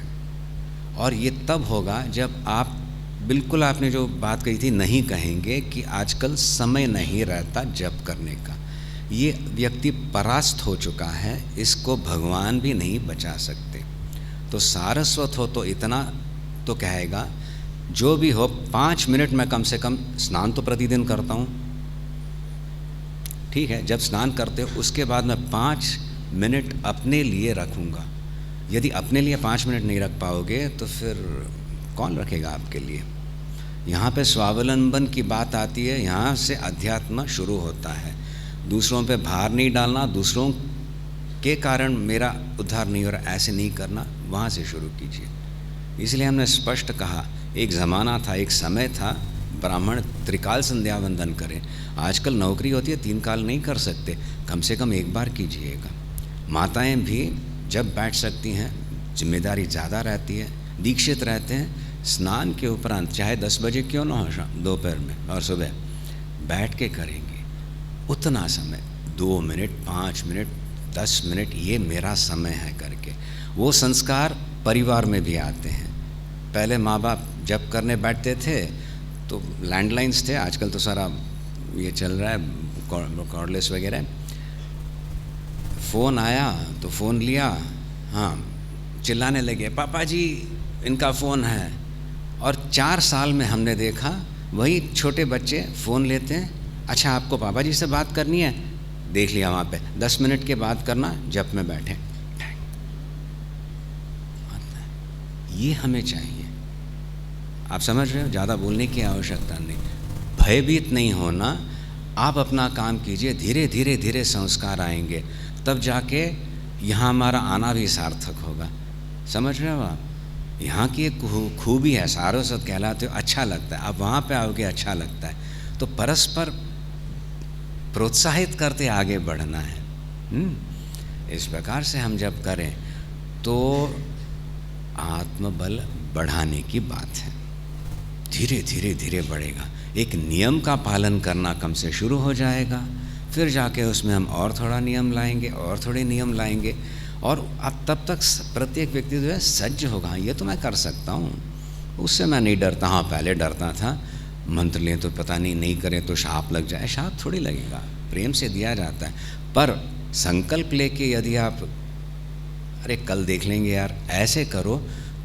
और ये तब होगा जब आप बिल्कुल, आपने जो बात कही थी, नहीं कहेंगे कि आजकल समय नहीं रहता जप करने का। ये व्यक्ति परास्त हो चुका है, इसको भगवान भी नहीं बचा सकते। तो सारस्वत हो तो इतना तो कहेगा, जो भी हो 5 मिनट में कम से कम, स्नान तो प्रतिदिन करता हूँ, ठीक है, जब स्नान करते हो उसके बाद मैं 5 मिनट अपने लिए रखूँगा। यदि अपने लिए 5 मिनट नहीं रख पाओगे तो फिर कौन रखेगा आपके लिए। यहाँ पे स्वावलंबन की बात आती है, यहाँ से अध्यात्म शुरू होता है। दूसरों पे भार नहीं डालना, दूसरों के कारण मेरा उद्धार नहीं हो रहा, ऐसे नहीं करना, वहाँ से शुरू कीजिए। इसलिए हमने स्पष्ट कहा, एक ज़माना था, एक समय था, ब्राह्मण त्रिकाल संध्या वंदन करें। आजकल नौकरी होती है, 3 काल नहीं कर सकते, कम से कम 1 बार कीजिएगा। माताएं भी जब बैठ सकती हैं, जिम्मेदारी ज़्यादा रहती है, दीक्षित रहते हैं, स्नान के उपरांत चाहे 10 बजे क्यों ना हो, दोपहर में और सुबह बैठ के करेंगे। उतना समय 2 मिनट, 5 मिनट, 10 मिनट, ये मेरा समय है करके, वो संस्कार परिवार में भी आते हैं। पहले माँ बाप जब करने बैठते थे तो लैंडलाइंस थे, आजकल तो सारा ये चल रहा है कॉर्डलेस वगैरह। फ़ोन आया तो फ़ोन लिया, हाँ, चिल्लाने लगे पापा जी इनका फ़ोन है। और 4 साल में हमने देखा वही छोटे बच्चे फ़ोन लेते हैं, अच्छा आपको पापा जी से बात करनी है, देख लिया वहाँ पे 10 मिनट के बाद करना, जब में बैठे। ये हमें चाहिए। आप समझ रहे हो, ज़्यादा बोलने की आवश्यकता नहीं, भयभीत नहीं होना, आप अपना काम कीजिए, धीरे धीरे धीरे संस्कार आएंगे, तब जाके यहाँ हमारा आना भी सार्थक होगा। समझ रहे हो आप, यहाँ की एक खूबी है, सारस्वत कहलाते हो, अच्छा लगता है, आप वहाँ पे आओगे अच्छा लगता है। तो परस्पर प्रोत्साहित करते आगे बढ़ना है। इस प्रकार से हम जब करें तो आत्मबल बढ़ाने की बात है, धीरे धीरे धीरे बढ़ेगा। एक नियम का पालन करना कम से शुरू हो जाएगा, फिर जाके उसमें हम और थोड़ा नियम लाएंगे और थोड़े नियम लाएंगे, और अब तब तक प्रत्येक व्यक्ति जो है सज्ज होगा, ये तो मैं कर सकता हूँ, उससे मैं नहीं डरता। हाँ, पहले डरता था, मंत्र लें तो पता नहीं करें तो शाप लग जाए। शाप थोड़ी लगेगा, प्रेम से दिया जाता है। पर संकल्प लेके यदि आप अरे कल देख लेंगे यार ऐसे करो,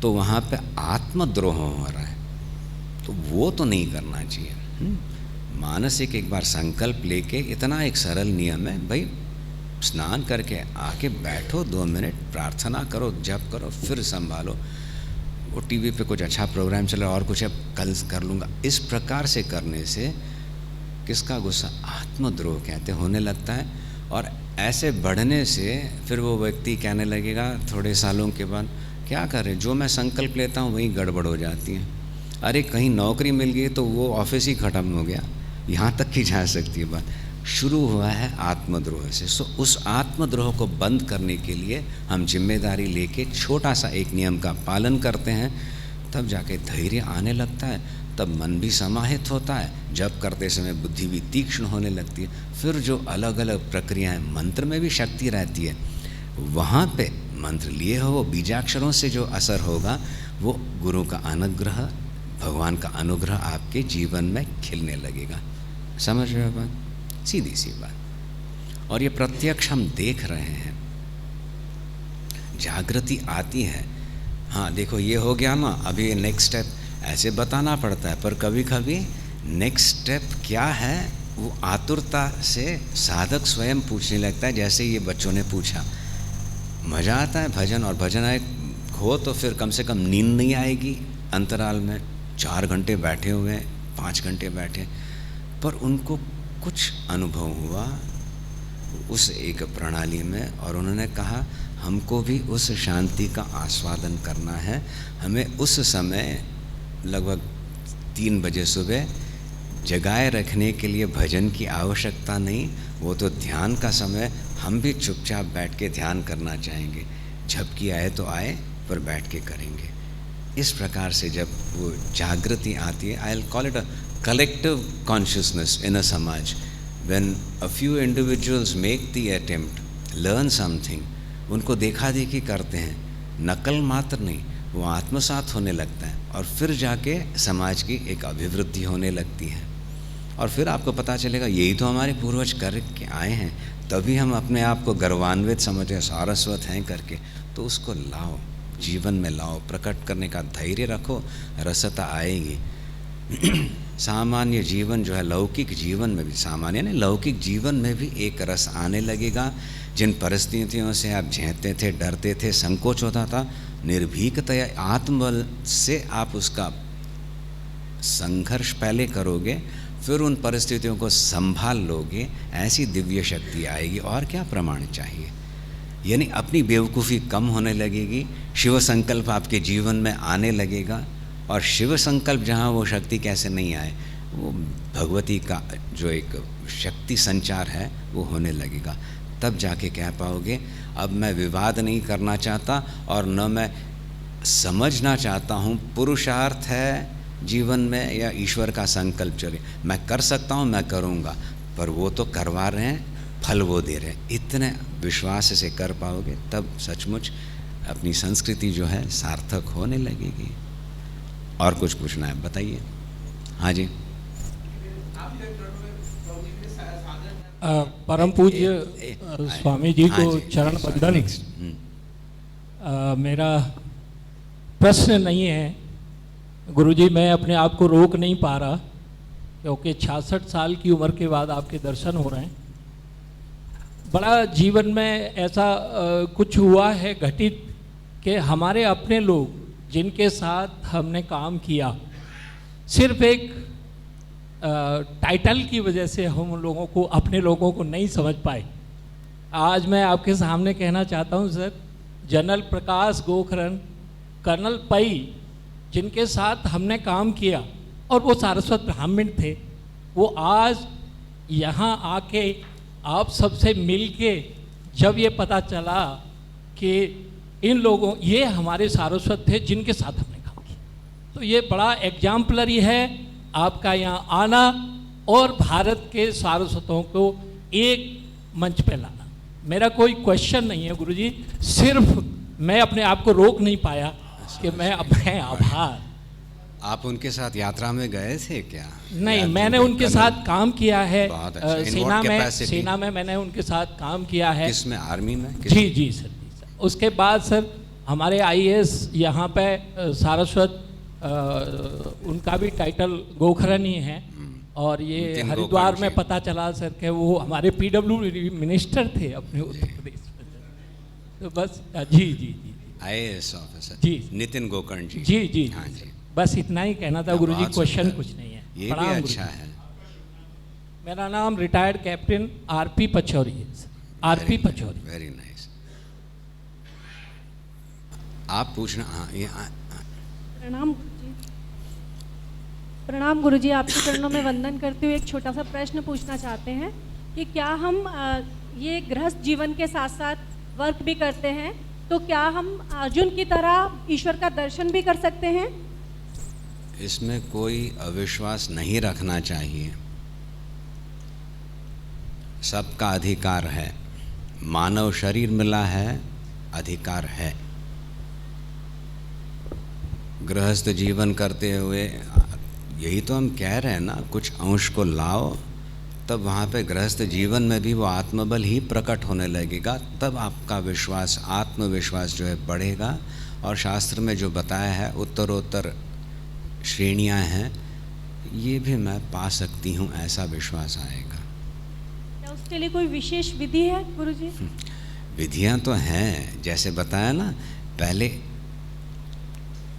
तो वहाँ पे आत्मद्रोह हो रहा है, तो वो तो नहीं करना चाहिए। मानसिक एक बार संकल्प लेके, इतना एक सरल नियम है भाई, स्नान करके आके बैठो 2 मिनट, प्रार्थना करो, जप करो, फिर संभालो। वो टीवी पे कुछ अच्छा प्रोग्राम चल रहा है और कुछ अब कल कर लूँगा, इस प्रकार से करने से किसका गुस्सा, आत्मद्रोह कहते होने लगता है। और ऐसे बढ़ने से फिर वो व्यक्ति कहने लगेगा थोड़े सालों के बाद, क्या करें, जो मैं संकल्प लेता हूँ वही गड़बड़ हो जाती है। अरे कहीं नौकरी मिल गई तो वो ऑफिस ही ख़त्म हो गया, यहाँ तक की जा सकती है बात। शुरू हुआ है आत्मद्रोह से। सो उस आत्मद्रोह को बंद करने के लिए हम जिम्मेदारी लेके छोटा सा एक नियम का पालन करते हैं, तब जाके धैर्य आने लगता है, तब मन भी समाहित होता है, जप करते समय बुद्धि भी तीक्ष्ण होने लगती है। फिर जो अलग अलग प्रक्रियाएं, मंत्र में भी शक्ति रहती है, वहाँ पे मंत्र लिए हो, बीजाक्षरों से जो असर होगा वो गुरु का अनुग्रह, भगवान का अनुग्रह आपके जीवन में खिलने लगेगा। समझ रहे हो बात? सीधी सी बात। और ये प्रत्यक्ष हम देख रहे हैं, जागृति आती है। हाँ देखो ये हो गया ना, अभी नेक्स्ट स्टेप ऐसे बताना पड़ता है, पर कभी कभी नेक्स्ट स्टेप क्या है वो आतुरता से साधक स्वयं पूछने लगता है। जैसे ये बच्चों ने पूछा, मज़ा आता है भजन, और भजन आए हो तो फिर कम से कम नींद नहीं आएगी अंतराल में। 4 घंटे बैठे हुए, 5 घंटे बैठे, पर उनको कुछ अनुभव हुआ उस एक प्रणाली में, और उन्होंने कहा हमको भी उस शांति का आस्वादन करना है। हमें उस समय लगभग 3 बजे सुबह जगाए रखने के लिए भजन की आवश्यकता नहीं, वो तो ध्यान का समय, हम भी चुपचाप बैठ के ध्यान करना चाहेंगे। झपकी आए तो आए, पर बैठ के करेंगे। इस प्रकार से जब वो जागृति आती है, I will call it a collective consciousness in a samaj, when a few individuals make the attempt, learn something, उनको देखा देखी करते हैं, नकल मात्र नहीं, वो आत्मसात होने लगता है, और फिर जाके समाज की एक अभिवृद्धि होने लगती है। और फिर आपको पता चलेगा यही तो हमारे पूर्वज करके आए हैं, तभी हम अपने आप को गर्वान्वित समझे, सारस्वत हैं करके। तो उसको लाओ, जीवन में लाओ, प्रकट करने का धैर्य रखो, रसता आएगी। सामान्य जीवन जो है, लौकिक जीवन में भी, सामान्य नहीं लौकिक जीवन में भी एक रस आने लगेगा। जिन परिस्थितियों से आप झेलते थे, डरते थे, संकोच होता था, निर्भीकतया आत्मबल से आप उसका संघर्ष पहले करोगे, फिर उन परिस्थितियों को संभाल लोगे, ऐसी दिव्य शक्ति आएगी। और क्या प्रमाण चाहिए? यानी अपनी बेवकूफ़ी कम होने लगेगी, शिव संकल्प आपके जीवन में आने लगेगा। और शिव संकल्प जहाँ वो शक्ति कैसे नहीं आए, वो भगवती का जो एक शक्ति संचार है वो होने लगेगा। तब जाके कह पाओगे अब मैं विवाद नहीं करना चाहता, और न मैं समझना चाहता हूँ पुरुषार्थ है जीवन में या ईश्वर का संकल्प चले। मैं कर सकता हूँ, मैं करूँगा, पर वो तो करवा रहे हैं, फल वो दे रहे हैं। इतने विश्वास से कर पाओगे, तब सचमुच अपनी संस्कृति जो है सार्थक होने लगेगी। और कुछ पूछना है बताइए। हाँ जी। परम पूज्य स्वामी जी को चरण वंदन। मेरा प्रश्न नहीं है गुरुजी, मैं अपने आप को रोक नहीं पा रहा, क्योंकि 66 साल की उम्र के बाद आपके दर्शन हो रहे हैं। बड़ा जीवन में ऐसा कुछ हुआ है घटित कि हमारे अपने लोग जिनके साथ हमने काम किया, सिर्फ एक टाइटल की वजह से हम लोगों को, अपने लोगों को नहीं समझ पाए। आज मैं आपके सामने कहना चाहता हूं सर, जनरल प्रकाश गोखरन, कर्नल पई, जिनके साथ हमने काम किया और वो सारस्वत ब्राह्मण थे, वो आज यहाँ आके आप सबसे मिल के जब ये पता चला कि इन लोगों, ये हमारे सारस्वत थे जिनके साथ हमने काम किया, तो ये बड़ा एग्जाम्पलरी है आपका यहाँ आना और भारत के सारस्वतों को एक मंच पे लाना। मेरा कोई क्वेश्चन नहीं है गुरुजी, सिर्फ मैं अपने आप को रोक नहीं पाया कि मैं अपने आभार। आप उनके साथ यात्रा में गए थे क्या? नहीं, या मैंने जो उनके कर्नल- साथ काम किया है। बहुत अच्छा। In सेना what में capacity? सेना में मैंने उनके साथ काम किया है। किस में, आर्मी में? जी जी सर, जी सर। उसके बाद सर हमारे आईएएस यहाँ पे सारस्वत, उनका भी टाइटल गोखरन ही है। और ये नितिन हरिद्वार गोखरन में जी। पता चला सर कि वो हमारे पीडब्ल्यू मिनिस्टर थे अपने उत्तर प्रदेश में सर। तो बस जी जी जी आईएएस ऑफिसर जी। नितिन गोकर्ण जी। जी जी हाँ जी जी। बस इतना ही कहना था गुरुजी, बहुत क्वेश्चन सुंदर। कुछ नहीं है। ये भी प्रणाम अच्छा गुरुजी। है। मेरा नाम रिटायर्ड कैप्टन आरपी पचौरी है sir, RP Pachauri. Very nice. आप पूछना। हाँ, ये प्रणाम गुरुजी। प्रणाम गुरुजी, आपके चरणों में वंदन करते हुए एक छोटा सा प्रश्न पूछना चाहते हैं कि क्या हम ये गृहस्थ जीवन के साथ साथ वर्क भी करते हैं, तो क्या हम अर्जुन की तरह ईश्वर का दर्शन भी कर सकते हैं? इसमें कोई अविश्वास नहीं रखना चाहिए। सबका अधिकार है, मानव शरीर मिला है, अधिकार है। गृहस्थ जीवन करते हुए यही तो हम कह रहे हैं ना, कुछ अंश को लाओ, तब वहाँ पे गृहस्थ जीवन में भी वो आत्मबल ही प्रकट होने लगेगा। तब आपका विश्वास, आत्मविश्वास जो है बढ़ेगा। और शास्त्र में जो बताया है उत्तरोत्तर श्रेणियाँ हैं, ये भी मैं पा सकती हूँ, ऐसा विश्वास आएगा। क्या उसके लिए कोई विशेष विधि है गुरुजी? विधियाँ तो हैं, जैसे बताया ना पहले,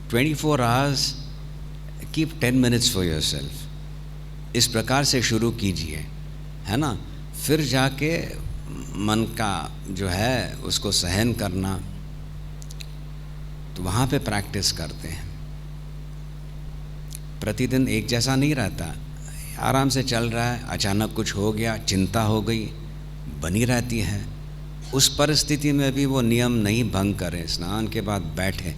24 hours keep 10 minutes for yourself, इस प्रकार से शुरू कीजिए, है ना। फिर जाके मन का जो है उसको सहन करना, तो वहाँ पे प्रैक्टिस करते हैं। प्रतिदिन एक जैसा नहीं रहता, आराम से चल रहा है, अचानक कुछ हो गया, चिंता हो गई, बनी रहती है। उस परिस्थिति में भी वो नियम नहीं भंग करें, स्नान के बाद बैठे,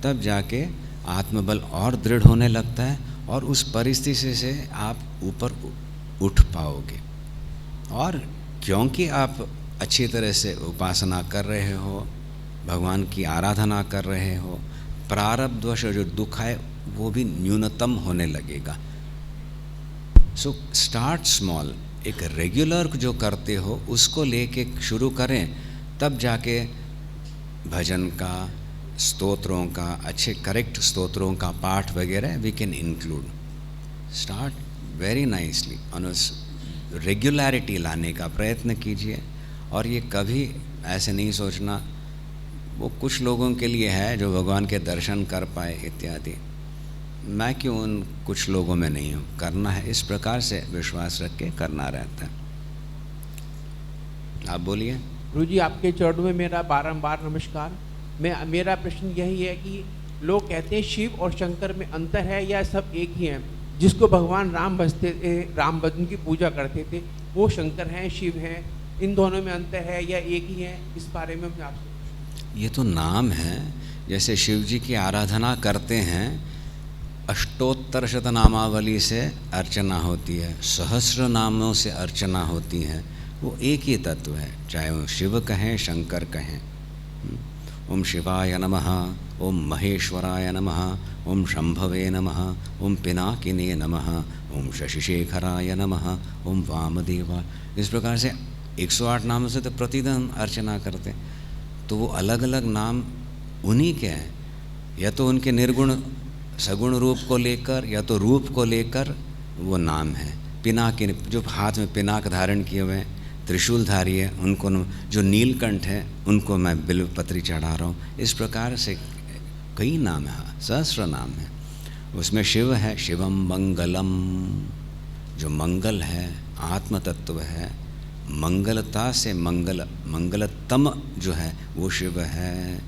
तब जाके आत्मबल और दृढ़ होने लगता है और उस परिस्थिति से आप ऊपर उठ पाओगे। और क्योंकि आप अच्छी तरह से उपासना कर रहे हो, भगवान की आराधना कर रहे हो, प्रारब्धवश जो दुख है वो भी न्यूनतम होने लगेगा। सो स्टार्ट स्मॉल, एक रेगुलर जो करते हो उसको लेके शुरू करें, तब जाके भजन का, स्तोत्रों का, अच्छे करेक्ट स्तोत्रों का पाठ वगैरह we can include. Start very nicely, on regularity लाने का प्रयत्न कीजिए। और ये कभी ऐसे नहीं सोचना वो कुछ लोगों के लिए है जो भगवान के दर्शन कर पाए इत्यादि, मैं क्यों उन कुछ लोगों में नहीं हूँ। करना है, इस प्रकार से विश्वास रख के करना रहता है। आप बोलिए। गुरुजी, आपके चरणों में मेरा बारंबार नमस्कार। मेरा प्रश्न यही है कि लोग कहते हैं शिव और शंकर में अंतर है या सब एक ही हैं? जिसको भगवान राम भजते थे, राम भजन की पूजा करते थे, वो शंकर हैं, शिव हैं, इन दोनों में अंतर है या एक ही है? इस बारे में मैं आपसे। ये तो नाम है, जैसे शिव जी की आराधना करते हैं, अष्टोत्तर शतनामावली से अर्चना होती है, सहस्र नामों से अर्चना होती है, वो एक ही तत्व है, चाहे वो शिव कहें, शंकर कहें। ओम शिवाय नमः, ओम महेश्वराय नमः, ओम शंभवे नमः, ओम पिनाकिने नमः, ओम शशिशेखराय नमः, ओम वामदेवा। इस प्रकार से 108 नामों से तो प्रतिदिन अर्चना करते हैं। तो वो अलग अलग नाम उन्हीं के हैं, या तो उनके निर्गुण सगुण रूप को लेकर, या तो रूप को लेकर वो नाम है। पिनाकिन, जो हाथ में पिनाक धारण किए हुए हैं, त्रिशूलधारी है, उनको जो नीलकंठ है उनको मैं बिल्वपत्री चढ़ा रहा हूँ। इस प्रकार से कई नाम है, सहस्र नाम है। उसमें शिव है, शिवम मंगलम, जो मंगल है, आत्म तत्व है, मंगलता से मंगलतम जो है वो शिव है।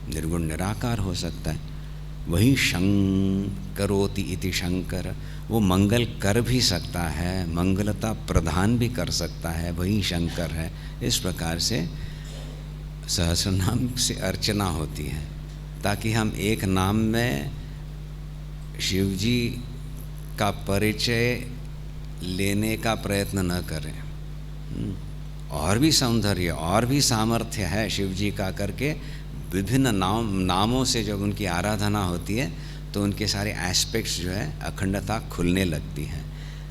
निर्गुण निराकार हो सकता है। वही शंकरोति इति शंकर, वो मंगल कर भी सकता है, मंगलता प्रदान भी कर सकता है, वही शंकर है। इस प्रकार से सहस्रनाम से अर्चना होती है, ताकि हम एक नाम में शिव जी का परिचय लेने का प्रयत्न न करें। और भी सौंदर्य और भी सामर्थ्य है शिव जी का करके, विभिन्न नामों से जब उनकी आराधना होती है तो उनके सारे एस्पेक्ट्स जो है अखंडता खुलने लगती है।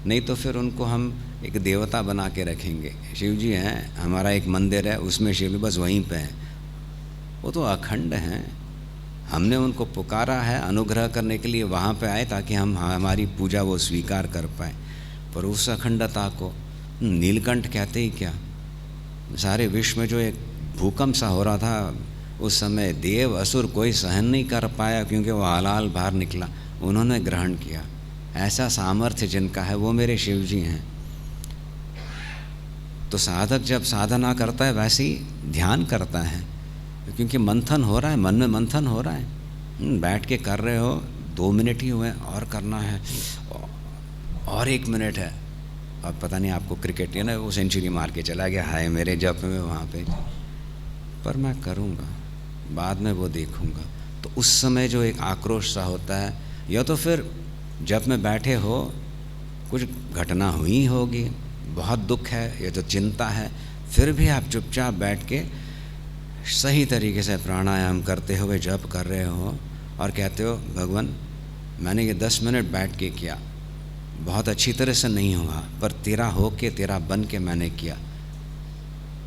नहीं तो फिर उनको हम एक देवता बना के रखेंगे। शिव जी हैं, हमारा एक मंदिर है, उसमें शिव जी बस वहीं पे हैं, वो तो अखंड हैं। हमने उनको पुकारा है अनुग्रह करने के लिए, वहाँ पे आए ताकि हम हमारी पूजा वो स्वीकार कर पाए। पर उस अखंडता को नीलकंठ कहते ही क्या। सारे विश्व में जो एक भूकंप सा हो रहा था उस समय, देव असुर कोई सहन नहीं कर पाया क्योंकि वो हलाल बाहर निकला, उन्होंने ग्रहण किया। ऐसा सामर्थ्य जिनका है वो मेरे शिव जी हैं। तो साधक जब साधना करता है वैसे ही ध्यान करता है, क्योंकि मंथन हो रहा है, मन में मंथन हो रहा है। बैठ के कर रहे हो, 2 मिनट ही हुए और करना है, और 1 मिनट है, अब पता नहीं आपको क्रिकेट है ना, वो सेंचुरी मार के चला गया, हाय मेरे जप में वहाँ पे। पर मैं करूँगा, बाद में वो देखूँगा। तो उस समय जो एक आक्रोश सा होता है, या तो फिर जब में बैठे हो कुछ घटना हुई होगी, बहुत दुख है या तो चिंता है, फिर भी आप चुपचाप बैठ के सही तरीके से प्राणायाम करते हुए जप कर रहे हो और कहते हो भगवान मैंने ये 10 मिनट बैठ के किया, बहुत अच्छी तरह से नहीं हुआ, पर तेरा हो के तेरा बन के मैंने किया।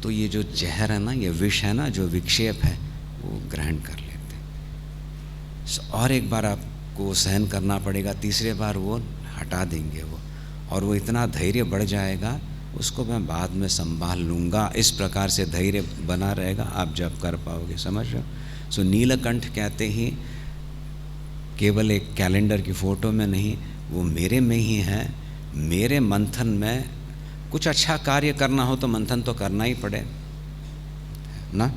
तो ये जो जहर है ना, ये विष है ना, जो विक्षेप है, वो ग्रहण कर लेते हैं। और एक बार आपको सहन करना पड़ेगा, तीसरे बार वो हटा देंगे वो, और वो इतना धैर्य बढ़ जाएगा, उसको मैं बाद में संभाल लूँगा। इस प्रकार से धैर्य बना रहेगा, आप जब कर पाओगे। समझ रहे हो? सो नीलकंठ कहते ही केवल एक कैलेंडर की फ़ोटो में नहीं, वो मेरे में ही है। मेरे मंथन में कुछ अच्छा कार्य करना हो तो मंथन तो करना ही पड़े ना,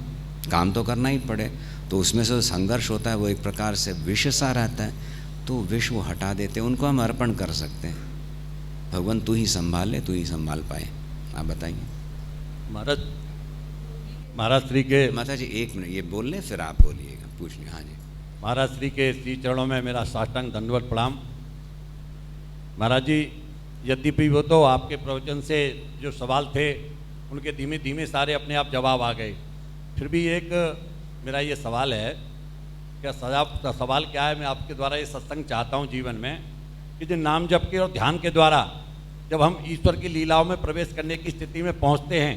काम तो करना ही पड़े। तो उसमें से संघर्ष होता है, वो एक प्रकार से विष सा रहता है, तो विष वो हटा देते हैं, उनको हम अर्पण कर सकते हैं। भगवान तू ही संभाल ले, तू ही संभाल पाए। आप बताइए। महाराज श्री के माता जी 1 मिनट ये बोल लें, फिर आप बोलिएगा, पूछ लें। हाँ जी। महाराज श्री के श्री चरणों में मेरा साष्टांग दंडवत प्रणाम। महाराज जी, यद्यपि वो तो आपके प्रवचन से जो सवाल थे उनके धीमे धीमे सारे अपने आप जवाब आ गए, फिर भी एक मेरा ये सवाल है, क्या सवाल क्या है, मैं आपके द्वारा ये सत्संग चाहता हूँ जीवन में, कि जो नाम जप के और ध्यान के द्वारा जब हम ईश्वर की लीलाओं में प्रवेश करने की स्थिति में पहुँचते हैं,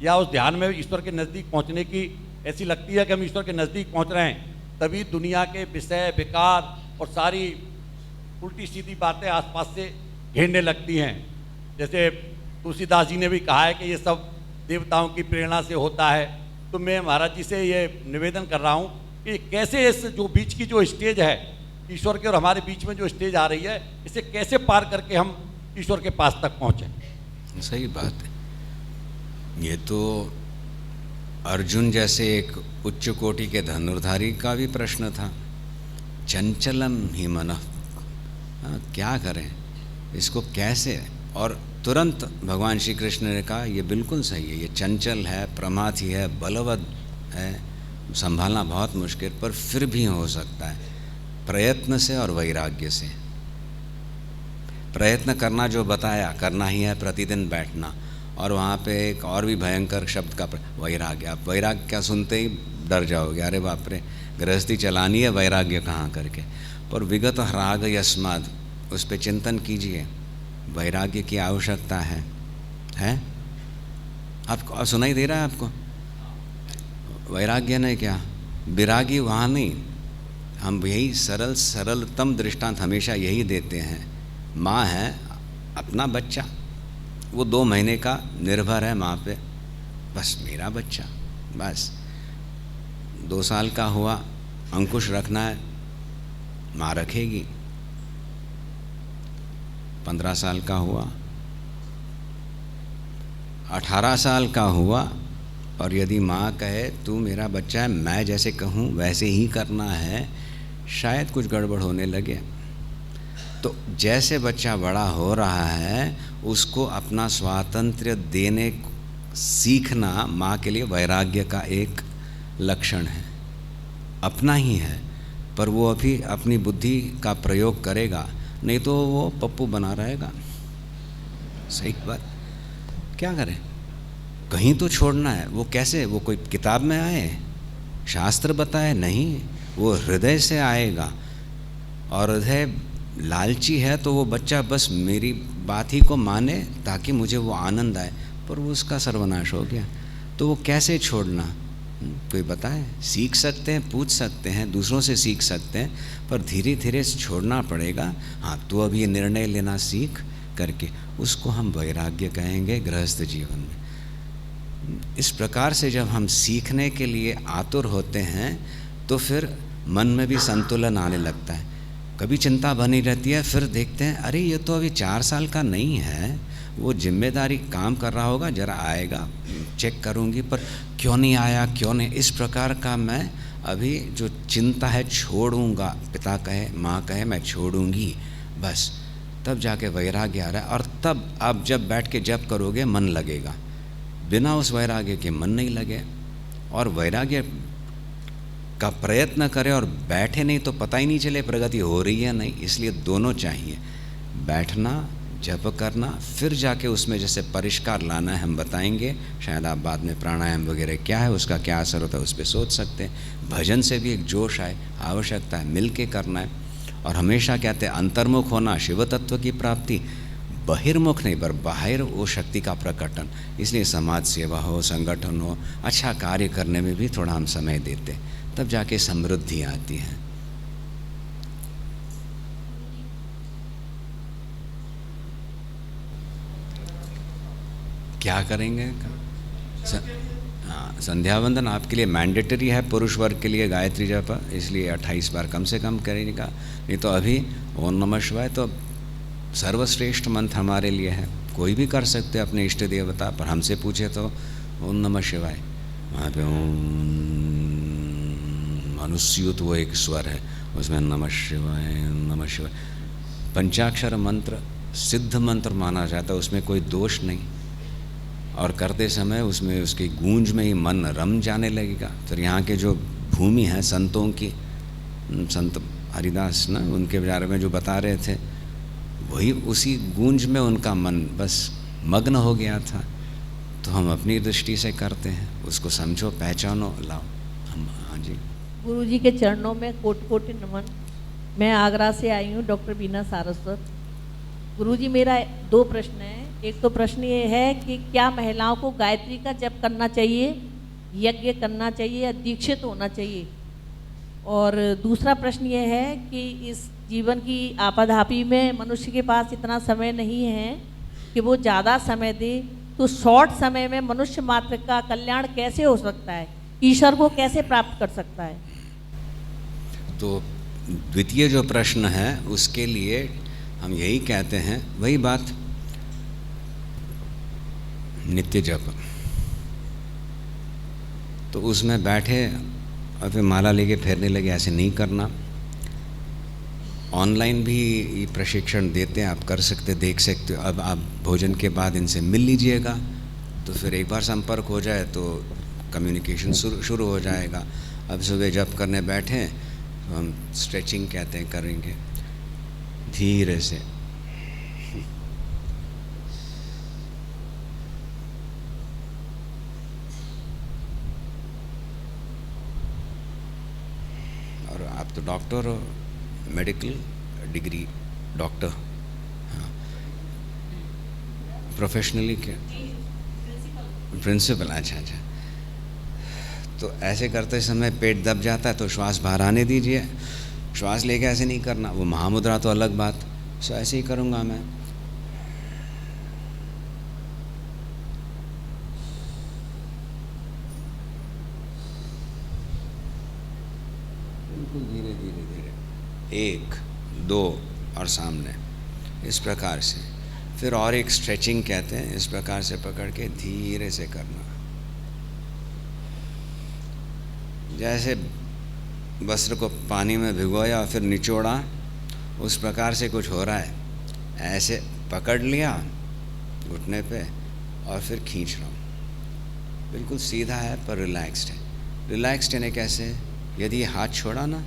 या उस ध्यान में ईश्वर के नज़दीक पहुँचने की ऐसी लगती है कि हम ईश्वर के नज़दीक पहुँच रहे हैं, तभी दुनिया के विषय विकार और सारी उल्टी सीधी बातें आसपास से घेरने लगती हैं। जैसे तुलसीदास जी ने भी कहा है कि ये सब देवताओं की प्रेरणा से होता है। तो मैं महाराज जी से ये निवेदन कर रहा हूँ कि कैसे इस जो बीच की जो स्टेज है, ईश्वर के और हमारे बीच में जो स्टेज आ रही है, इसे कैसे पार करके हम ईश्वर के पास तक पहुँचें। सही बात है। ये तो अर्जुन जैसे एक उच्च कोटि के धनुर्धारी का भी प्रश्न था। चंचलम ही मनः, क्या करें इसको कैसे। और तुरंत भगवान श्री कृष्ण ने कहा ये बिल्कुल सही है, ये चंचल है, प्रमाथी है, बलवद है, संभालना बहुत मुश्किल, पर फिर भी हो सकता है प्रयत्न से और वैराग्य से। प्रयत्न करना जो बताया करना ही है, प्रतिदिन बैठना। और वहाँ पे एक और भी भयंकर शब्द का वैराग्य। आप वैराग्य क्या सुनते ही डर जाओगे, अरे बाप रे गृहस्थी चलानी है, वैराग्य कहाँ करके। पर विगत राग यस्माद, उस पर चिंतन कीजिए, वैराग्य की आवश्यकता है? आपको सुनाई दे रहा है आपको? वैराग्य ने क्या, विरागी वहाँ नहीं। हम यही सरलतम दृष्टांत हमेशा यही देते हैं। माँ है, अपना बच्चा, वो 2 महीने का निर्भर है माँ पे, बस मेरा बच्चा, बस 2 साल का हुआ, अंकुश रखना है, माँ रखेगी। 15 साल का हुआ, 18 साल का हुआ, और यदि माँ कहे तू मेरा बच्चा है, मैं जैसे कहूँ वैसे ही करना है, शायद कुछ गड़बड़ होने लगे। तो जैसे बच्चा बड़ा हो रहा है, उसको अपना स्वातंत्र्य देने सीखना माँ के लिए वैराग्य का एक लक्षण है। अपना ही है, पर वो अभी अपनी बुद्धि का प्रयोग करेगा, नहीं तो वो पप्पू बना रहेगा। सही बात। क्या करें, कहीं तो छोड़ना है। वो कैसे, वो कोई किताब में आए, शास्त्र बताए नहीं, वो हृदय से आएगा। और हृदय लालची है तो वो बच्चा बस मेरी बात ही को माने ताकि मुझे वो आनंद आए, पर वो उसका सर्वनाश हो गया। तो वो कैसे छोड़ना, कोई बताए? सीख सकते हैं, पूछ सकते हैं, दूसरों से सीख सकते हैं, पर धीरे धीरे छोड़ना पड़ेगा। हाँ, तो अब ये निर्णय लेना सीख करके, उसको हम वैराग्य कहेंगे गृहस्थ जीवन में। इस प्रकार से जब हम सीखने के लिए आतुर होते हैं तो फिर मन में भी संतुलन आने लगता है। कभी चिंता बनी रहती है, फिर देखते हैं अरे ये तो अभी 4 साल का नहीं है, वो जिम्मेदारी काम कर रहा होगा, जरा आएगा चेक करूँगी, पर क्यों नहीं आया, क्यों नहीं, इस प्रकार का मैं अभी जो चिंता है छोड़ूंगा। पिता कहे, माँ कहे मैं छोड़ूंगी, बस तब जाके वैराग्य आ रहा है। और तब आप जब बैठ के जप करोगे मन लगेगा, बिना उस वैराग्य के मन नहीं लगे। और वैराग्य का प्रयत्न करें और बैठे नहीं तो पता ही नहीं चले प्रगति हो रही है नहीं। इसलिए दोनों चाहिए, बैठना, जप करना, फिर जाके उसमें जैसे परिष्कार लाना है हम बताएंगे। शायद आप बाद में प्राणायाम वगैरह क्या है, उसका क्या असर होता है, उस पर सोच सकते हैं। भजन से भी एक जोश आए, आवश्यकता है, मिल के करना है। और हमेशा कहते हैं अंतर्मुख होना शिव तत्व की प्राप्ति, बहिर्मुख नहीं पर बाहर वो शक्ति का प्रकटन। इसलिए समाज सेवा हो, संगठन हो, अच्छा कार्य करने में भी थोड़ा हम समय देते, तब जाके समृद्धि आती है। क्या करेंगे? हाँ, संध्या वंदन आपके लिए मैंडेटरी है, पुरुष वर्ग के लिए गायत्री जप, इसलिए 28 बार कम से कम करेगा। नहीं तो अभी ओम नमः शिवाय तो सर्वश्रेष्ठ मंत्र हमारे लिए है, कोई भी कर सकते अपने इष्ट देवता, पर हमसे पूछे तो ओम नमः शिवाय, वहाँ पे ओम अनुस्यूत वो एक स्वर है, उसमें नमः शिवाय नमः शिवाय। पंचाक्षर मंत्र सिद्ध मंत्र माना जाता है, उसमें कोई दोष नहीं। और करते समय उसमें उसकी गूंज में ही मन रम जाने लगेगा। फिर यहाँ के जो भूमि है संतों की, संत हरिदास ना, उनके बारे में जो बता रहे थे, वही उसी गूंज में उनका मन बस मग्न हो गया था। तो हम अपनी दृष्टि से करते हैं, उसको समझो, पहचानो, लाओ हम। हाँ जी, गुरु जी के चरणों में कोटि कोटि नमन। मैं आगरा से आई हूँ, डॉक्टर बीना सारस्वत। गुरु जी, मेरा 2 प्रश्न हैं। एक तो प्रश्न ये है कि क्या महिलाओं को गायत्री का जप करना चाहिए, यज्ञ करना चाहिए या दीक्षित होना चाहिए? और दूसरा प्रश्न ये है कि इस जीवन की आपाधापी में मनुष्य के पास इतना समय नहीं है कि वो ज़्यादा समय दे, तो शॉर्ट समय में मनुष्य मात्र का कल्याण कैसे हो सकता है, ईश्वर को कैसे प्राप्त कर सकता है? तो द्वितीय जो प्रश्न है उसके लिए हम यही कहते हैं, वही बात, नित्य जप। तो उसमें बैठे और फिर माला लेके फेरने लगे, ऐसे नहीं करना। ऑनलाइन भी ये प्रशिक्षण देते हैं, आप कर सकते, देख सकते हो। अब आप भोजन के बाद इनसे मिल लीजिएगा, तो फिर एक बार संपर्क हो जाए तो कम्युनिकेशन शुरू हो जाएगा। अब सुबह जप करने बैठे तो हम स्ट्रेचिंग कहते हैं, करेंगे धीरे से। और आप तो डॉक्टर हो, मेडिकल डिग्री डॉक्टर, हाँ, प्रोफेशनली क्या प्रिंसिपल? अच्छा अच्छा। तो ऐसे करते समय पेट दब जाता है तो श्वास बाहर आने दीजिए, श्वास लेके ऐसे नहीं करना, वो महामुद्रा तो अलग बात। सो ऐसे ही करूँगा मैं। बिल्कुल धीरे धीरे धीरे, 1 2 और सामने, इस प्रकार से। फिर और एक स्ट्रेचिंग कहते हैं, इस प्रकार से पकड़ के धीरे से करना, जैसे वस्त्र को पानी में भिगोया और फिर निचोड़ा, उस प्रकार से कुछ हो रहा है। ऐसे पकड़ लिया घुटने पे और फिर खींच रहा हूँ। बिल्कुल सीधा है पर रिलैक्स्ड है। रिलैक्स्ड यानी कैसे? यदि हाथ छोड़ा ना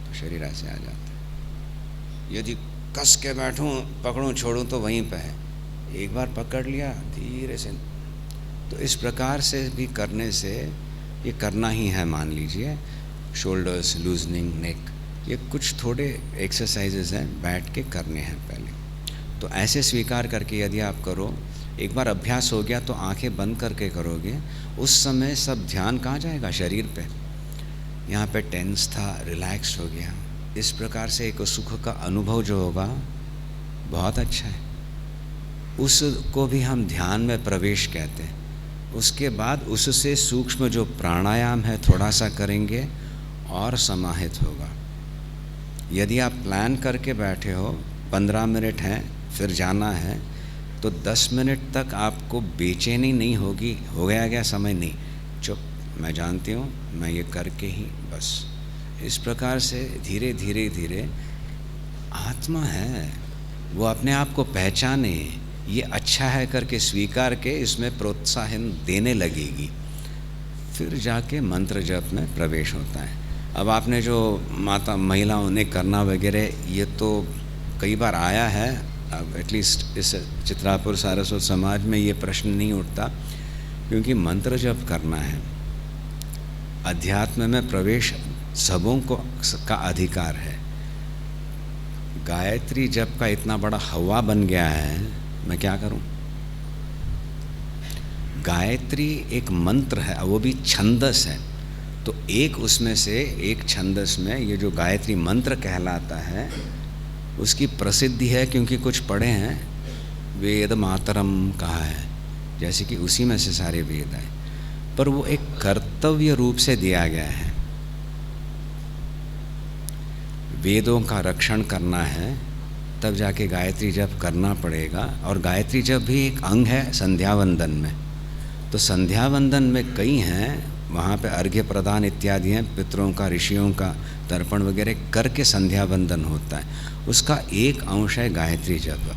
तो शरीर ऐसे आ जाता है। यदि कस के बैठूं, पकड़ूं, छोड़ूं तो वहीं पे है। एक बार पकड़ लिया धीरे से, तो इस प्रकार से भी करने से ये करना ही है, मान लीजिए। शोल्डर्स लूजनिंग, नेक, ये कुछ थोड़े एक्सरसाइजेज हैं, बैठ के करने हैं पहले। तो ऐसे स्वीकार करके यदि आप करो, एक बार अभ्यास हो गया तो आंखें बंद करके करोगे, उस समय सब ध्यान कहाँ जाएगा? शरीर पे। यहाँ पे टेंस था, रिलैक्स हो गया। इस प्रकार से एक सुख का अनुभव जो होगा बहुत अच्छा है, उसको भी हम ध्यान में प्रवेश कहते हैं। उसके बाद उससे सूक्ष्म जो प्राणायाम है थोड़ा सा करेंगे और समाहित होगा। यदि आप प्लान करके बैठे हो 15 मिनट हैं फिर जाना है, तो 10 मिनट तक आपको बेचैनी नहीं होगी, हो गया समय नहीं, चुप, मैं जानती हूँ, मैं ये करके ही बस। इस प्रकार से धीरे धीरे धीरे आत्मा है वो अपने आप को पहचाने, ये अच्छा है करके स्वीकार के इसमें प्रोत्साहन देने लगेगी, फिर जाके मंत्र जप में प्रवेश होता है। अब आपने जो माता महिलाओं ने करना वगैरह, ये तो कई बार आया है, अब एटलीस्ट इस चित्रापुर सारस्वत समाज में ये प्रश्न नहीं उठता, क्योंकि मंत्र जप करना है, अध्यात्म में प्रवेश सबों को का अधिकार है। गायत्री जप का इतना बड़ा हवा बन गया है, मैं क्या करूं? गायत्री एक मंत्र है, वो भी छंदस है, तो एक उसमें से एक छंदस में ये जो गायत्री मंत्र कहलाता है उसकी प्रसिद्धि है, क्योंकि कुछ पढ़े हैं, वेद मातरम कहा है, जैसे कि उसी में से सारे वेद हैं, पर वो एक कर्तव्य रूप से दिया गया है। वेदों का रक्षण करना है तब जाके गायत्री जप करना पड़ेगा। और गायत्री जप भी एक अंग है संध्या वंदन में। तो संध्या वंदन में कई हैं, वहाँ पे अर्घ्य प्रदान इत्यादि हैं, पितरों का, ऋषियों का तर्पण वगैरह करके संध्या वंदन होता है, उसका एक अंश है गायत्री जप।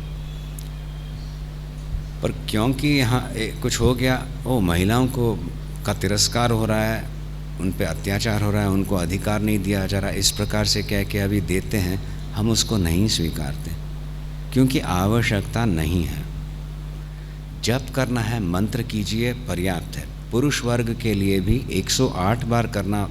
पर क्योंकि यहाँ कुछ हो गया, ओ महिलाओं को का तिरस्कार हो रहा है, उन पे अत्याचार हो रहा है, उनको अधिकार नहीं दिया जा रहा, इस प्रकार से कह के अभी देते हैं, हम उसको नहीं स्वीकारते, क्योंकि आवश्यकता नहीं है। जप करना है, मंत्र कीजिए, पर्याप्त है। पुरुष वर्ग के लिए भी 108 बार करना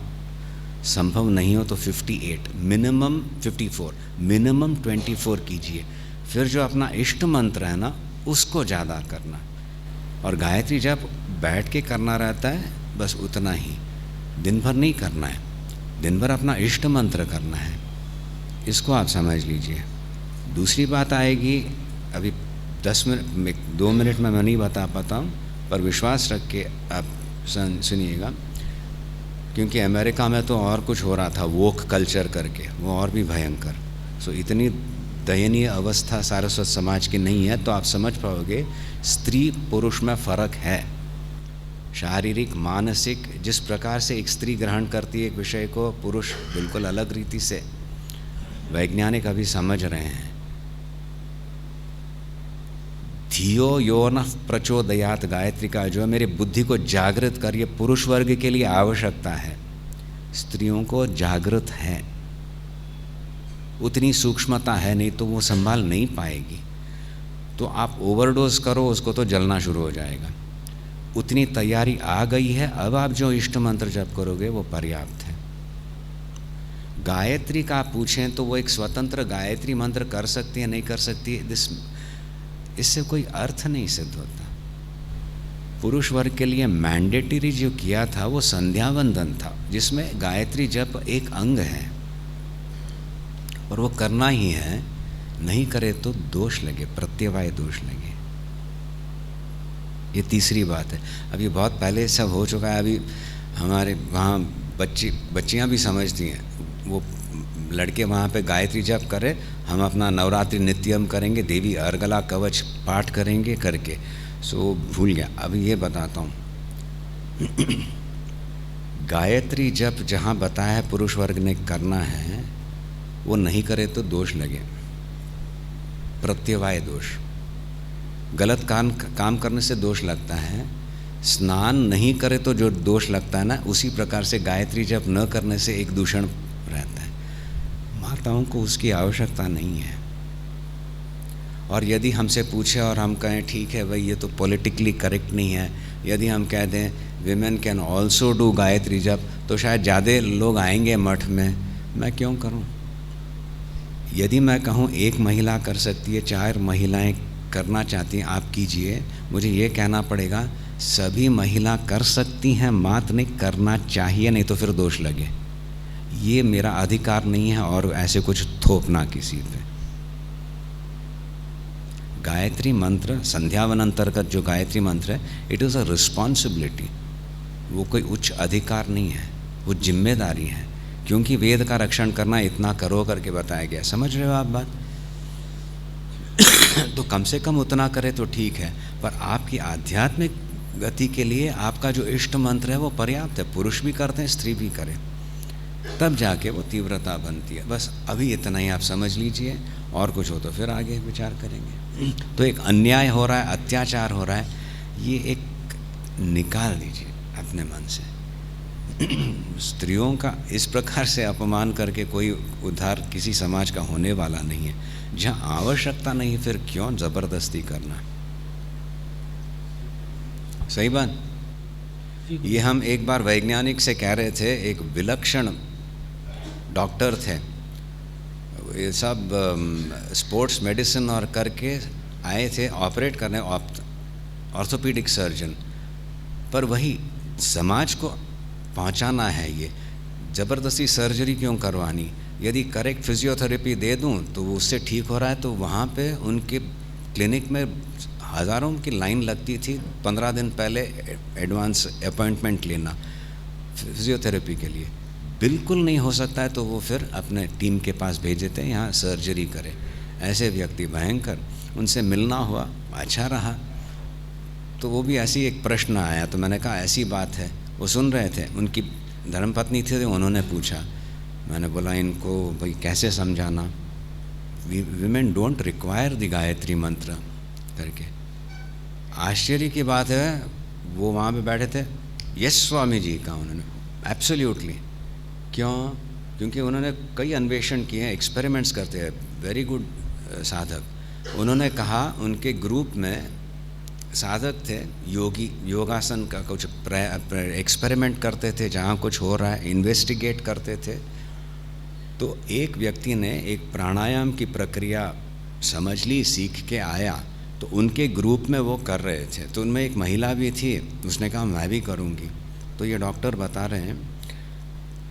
संभव नहीं हो तो 58, मिनिमम 54, मिनिमम 24 कीजिए। फिर जो अपना इष्ट मंत्र है ना, उसको ज़्यादा करना। और गायत्री जप बैठ के करना रहता है, बस उतना ही, दिन भर नहीं करना है, दिन भर अपना इष्ट मंत्र करना है, इसको आप समझ लीजिए। दूसरी बात आएगी, अभी 2 मिनट में मैं नहीं बता पाता हूँ, पर विश्वास रख के आप सुनिएगा, क्योंकि अमेरिका में तो और कुछ हो रहा था, वोक कल्चर करके, वो और भी भयंकर। सो इतनी दयनीय अवस्था सारस्वत समाज की नहीं है, तो आप समझ पाओगे स्त्री पुरुष में फ़र्क है, शारीरिक मानसिक। जिस प्रकार से एक स्त्री ग्रहण करती है एक विषय को, पुरुष बिल्कुल अलग रीति से, वैज्ञानिक अभी समझ रहे हैं। धियो यो न प्रचोदयात, गायत्री का जो है, मेरे बुद्धि को जागृत कर, ये पुरुष वर्ग के लिए आवश्यकता है, स्त्रियों को जागृत है, उतनी सूक्ष्मता है नहीं तो वो संभाल नहीं पाएगी। तो आप ओवरडोज करो उसको तो जलना शुरू हो जाएगा। उतनी तैयारी आ गई है, अब आप जो इष्ट मंत्र जप करोगे वो पर्याप्त है। गायत्री का आप पूछें तो वो एक स्वतंत्र गायत्री मंत्र कर सकती है, नहीं कर सकती है, इससे कोई अर्थ नहीं सिद्ध होता। पुरुष वर्ग के लिए मैंडेटरी जो किया था वो संध्या वंदन था, जिसमें गायत्री जप एक अंग है और वो करना ही है, नहीं करे तो दोष लगे, प्रत्यवाय दोष लगे। ये तीसरी बात है। अभी बहुत पहले सब हो चुका है, अभी हमारे वहाँ बच्चियाँ भी समझती हैं, वो लड़के वहाँ पे गायत्री जप करे, हम अपना नवरात्रि नित्यम करेंगे, देवी अर्गला कवच पाठ करेंगे करके, सो भूल गया। अभी ये बताता हूँ, गायत्री जप जहाँ बताया है पुरुष वर्ग ने करना है, वो नहीं करे तो दोष लगे, प्रत्यवाय दोष। गलत काम करने से दोष लगता है, स्नान नहीं करे तो जो दोष लगता है ना, उसी प्रकार से गायत्री जप न करने से एक दूषण रहता है। माताओं को उसकी आवश्यकता नहीं है। और यदि हमसे पूछे और हम कहें ठीक है भाई ये तो पॉलिटिकली करेक्ट नहीं है, यदि हम कह दें women can also do Gayatri जप, तो शायद ज़्यादा लोग आएंगे मठ में। मैं क्यों करूं? यदि मैं कहूँ एक महिला कर सकती है, 4 महिलाएं करना चाहती हैं, आप कीजिए, मुझे ये कहना पड़ेगा सभी महिला कर सकती हैं, मात्र नहीं करना चाहिए, नहीं तो फिर दोष लगे। ये मेरा अधिकार नहीं है और ऐसे कुछ थोपना किसी पे। गायत्री मंत्र, संध्यावन अंतर्गत जो गायत्री मंत्र है, इट इज़ अ रिस्पॉन्सिबिलिटी। वो कोई उच्च अधिकार नहीं है, वो जिम्मेदारी है, क्योंकि वेद का रक्षण करना इतना करो करके बताया गया। समझ रहे हो आप बात? तो कम से कम उतना करे तो ठीक है, पर आपकी आध्यात्मिक गति के लिए आपका जो इष्ट मंत्र है वो पर्याप्त है। पुरुष भी करते हैं, स्त्री भी करे, तब जाके वो तीव्रता बनती है। बस अभी इतना ही आप समझ लीजिए, और कुछ हो तो फिर आगे विचार करेंगे। तो एक अन्याय हो रहा है, अत्याचार हो रहा है, ये एक निकाल दीजिए अपने मन से। स्त्रियों का इस प्रकार से अपमान करके कोई उद्धार किसी समाज का होने वाला नहीं है। जहाँ आवश्यकता नहीं, फिर क्यों ज़बरदस्ती करना? सही बात। ये हम एक बार वैज्ञानिक से कह रहे थे, एक विलक्षण डॉक्टर थे, ये सब स्पोर्ट्स मेडिसिन और करके आए थे ऑपरेट करने, ऑर्थोपीडिक सर्जन, पर वही समाज को पहुंचाना है। ये ज़बरदस्ती सर्जरी क्यों करवानी? यदि करेक्ट फिजियोथेरेपी दे दूं तो वो उससे ठीक हो रहा है, तो वहाँ पे उनके क्लिनिक में हज़ारों की लाइन लगती थी 15 दिन पहले एडवांस अपॉइंटमेंट लेना फिजियोथेरेपी के लिए। बिल्कुल नहीं हो सकता है तो वो फिर अपने टीम के पास भेज देते हैं, यहाँ सर्जरी करें। ऐसे व्यक्ति भयंकर, उनसे मिलना हुआ, अच्छा रहा। तो वो भी ऐसी एक प्रश्न आया, तो मैंने कहा ऐसी बात है, वो सुन रहे थे, उनकी धर्मपत्नी थी, तो उन्होंने पूछा, मैंने बोला इनको भाई कैसे समझाना, women don't require the Gayatri मंत्र करके। आश्चर्य की बात है, वो वहाँ पे बैठे थे, यस स्वामी जी का उन्होंने एब्सोल्युटली। क्यों? क्योंकि उन्होंने कई अन्वेषण किए हैं, एक्सपेरिमेंट्स करते हैं, वेरी गुड साधक। उन्होंने कहा उनके ग्रुप में साधक थे, योगी, योगासन का कुछ एक्सपेरिमेंट करते थे, जहाँ कुछ हो रहा है इन्वेस्टिगेट करते थे। तो एक व्यक्ति ने एक प्राणायाम की प्रक्रिया समझ ली, सीख के आया, तो उनके ग्रुप में वो कर रहे थे, तो उनमें एक महिला भी थी, उसने कहा मैं भी करूँगी। तो ये डॉक्टर बता रहे हैं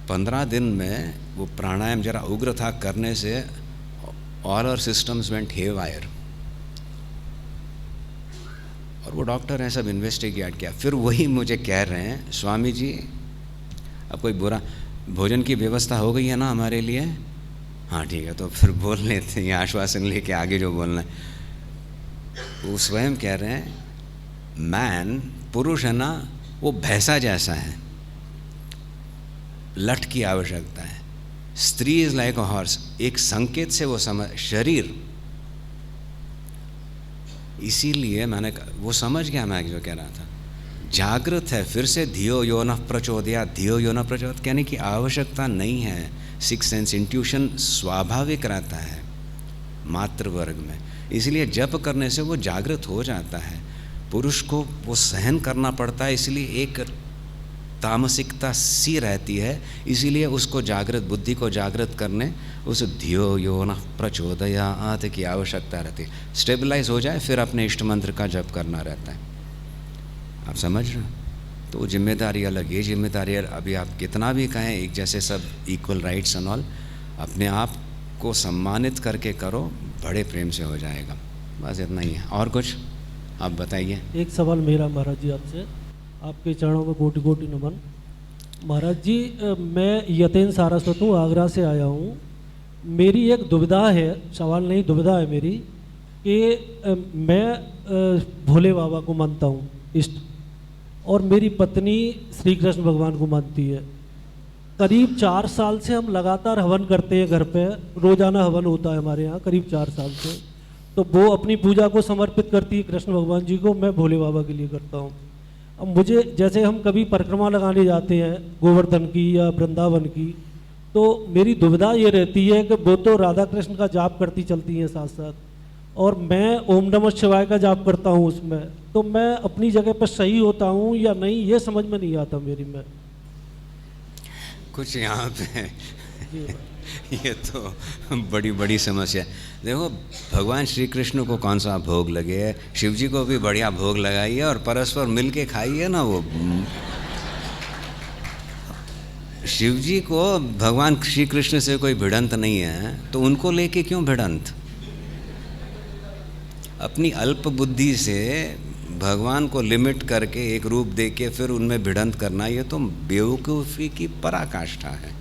15 दिन में वो प्राणायाम जरा उग्र था, करने से all our systems went haywire. और वो डॉक्टर हैं, सब इन्वेस्टिगेट किया, फिर वही मुझे कह रहे हैं स्वामी जी अब कोई बुरा भोजन की व्यवस्था हो गई है ना हमारे लिए? हाँ ठीक है, तो फिर बोल लेते हैं, आश्वासन लेके आगे जो बोलना है। वो स्वयं कह रहे हैं मैन, पुरुष है ना, वो भैंसा जैसा है, लठ की आवश्यकता है। स्त्री इज लाइक अ हॉर्स, एक संकेत से वो समझ, शरीर। इसीलिए मैंने वो समझ गया मैं जो कह रहा था, जागृत है। फिर से धियो यो न प्रचोदयात्, धियो यो न प्रचोदयात् कहने की आवश्यकता नहीं है। सिक्स सेंस इंट्यूशन स्वाभाविक रहता है मातृ वर्ग में, इसलिए जप करने से वो जागृत हो जाता है। पुरुष को वो सहन करना पड़ता है, इसलिए एक तामसिकता सी रहती है, इसीलिए उसको जागृत, बुद्धि को जागृत करने उस धियो यो न प्रचोदयात् की आवश्यकता रहती है। स्टेबलाइज हो जाए फिर अपने इष्ट मंत्र का जप करना रहता है। आप समझ रहे हो? तो जिम्मेदारी अलग, ये जिम्मेदारी अभी आप कितना भी कहें एक जैसे, सब इक्वल राइट्स एंड ऑल, अपने आप को सम्मानित करके करो, बड़े प्रेम से हो जाएगा। बस इतना ही है, और कुछ आप बताइए। एक सवाल मेरा महाराज जी आपसे, आपके चरणों में कोटि कोटि नमन। महाराज जी मैं यतेन सारस्वत हूँ, आगरा से आया हूँ। मेरी एक दुविधा है, सवाल नहीं दुविधा है मेरी, कि मैं भोले बाबा को मानता हूँ इष्ट, और मेरी पत्नी श्री कृष्ण भगवान को मानती है। करीब 4 साल से हम लगातार हवन करते हैं, घर पे रोज़ाना हवन होता है हमारे यहाँ करीब 4 साल से। तो वो अपनी पूजा को समर्पित करती है कृष्ण भगवान जी को, मैं भोले बाबा के लिए करता हूँ। अब मुझे, जैसे हम कभी परिक्रमा लगाने जाते हैं गोवर्धन की या वृंदावन की, तो मेरी दुविधा ये रहती है कि वो तो राधा कृष्ण का जाप करती चलती हैं साथ साथ, और मैं ओम नमः शिवाय का जाप करता हूँ उसमें, तो मैं अपनी जगह पर सही होता हूँ या नहीं, ये समझ में नहीं आता मेरी में। कुछ यहाँ पे ये तो बड़ी बड़ी समस्या है। देखो, भगवान श्री कृष्ण को कौन सा भोग लगे है, शिव जी को भी बढ़िया भोग लगाइए और परस्पर मिल के खाइए ना। वो शिव जी को भगवान श्री कृष्ण से कोई भिड़ंत नहीं है, तो उनको लेके क्यों भिड़ंत? अपनी अल्प बुद्धि से भगवान को लिमिट करके एक रूप दे के फिर उनमें भिड़ंत करना, ये तो बेवकूफ़ी की पराकाष्ठा है।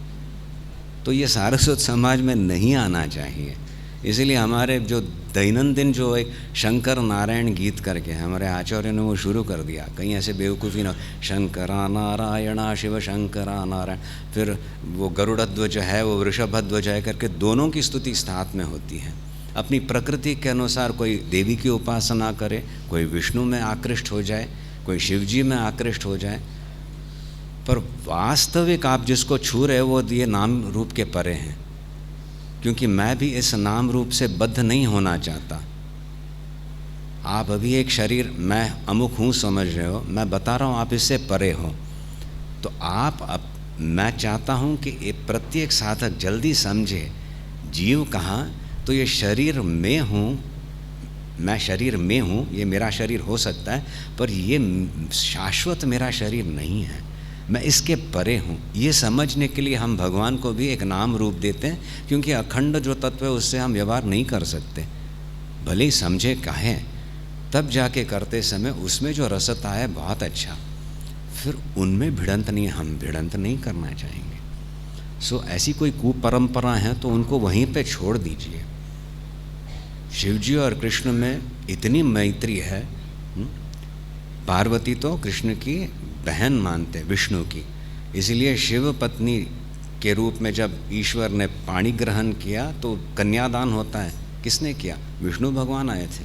तो ये सारस्वत समाज में नहीं आना चाहिए। इसलिए हमारे जो दैनंदिन जो एक शंकर नारायण गीत करके हमारे आचार्य ने वो शुरू कर दिया, कहीं ऐसे बेवकूफ़ी ना, शंकरा नारायणा शिव शंकरा नारायण, फिर वो गरुड़ध्वज है, वो वृषभध्वज है करके दोनों की स्तुति साथ में होती है। अपनी प्रकृति के अनुसार कोई देवी की उपासना करे, कोई विष्णु में आकृष्ट हो जाए, कोई शिव जी में आकृष्ट हो जाए, पर वास्तविक आप जिसको छू रहे वो ये नाम रूप के परे हैं। क्योंकि मैं भी इस नाम रूप से बद्ध नहीं होना चाहता। आप अभी एक शरीर मैं अमुक हूँ समझ रहे हो, मैं बता रहा हूँ आप इससे परे हो। तो मैं चाहता हूँ कि ये प्रत्येक साधक जल्दी समझे जीव कहाँ, तो ये शरीर में हूँ, मैं शरीर में हूँ, ये मेरा शरीर हो सकता है, पर ये शाश्वत मेरा शरीर नहीं है, मैं इसके परे हूँ। ये समझने के लिए हम भगवान को भी एक नाम रूप देते हैं, क्योंकि अखंड जो तत्व है उससे हम व्यवहार नहीं कर सकते। भले ही समझे कहें, तब जाके करते समय उसमें जो रसता है बहुत अच्छा, फिर उनमें भिड़ंत नहीं, हम भिड़ंत नहीं करना चाहेंगे। सो ऐसी कोई कुपरंपरा है तो उनको वहीं पे छोड़ दीजिए। शिवजी और कृष्ण में इतनी मैत्री है, पार्वती तो कृष्ण की बहन मानते विष्णु की, इसलिए शिव पत्नी के रूप में जब ईश्वर ने पाणी ग्रहण किया तो कन्यादान होता है। किसने किया? विष्णु भगवान आए थे,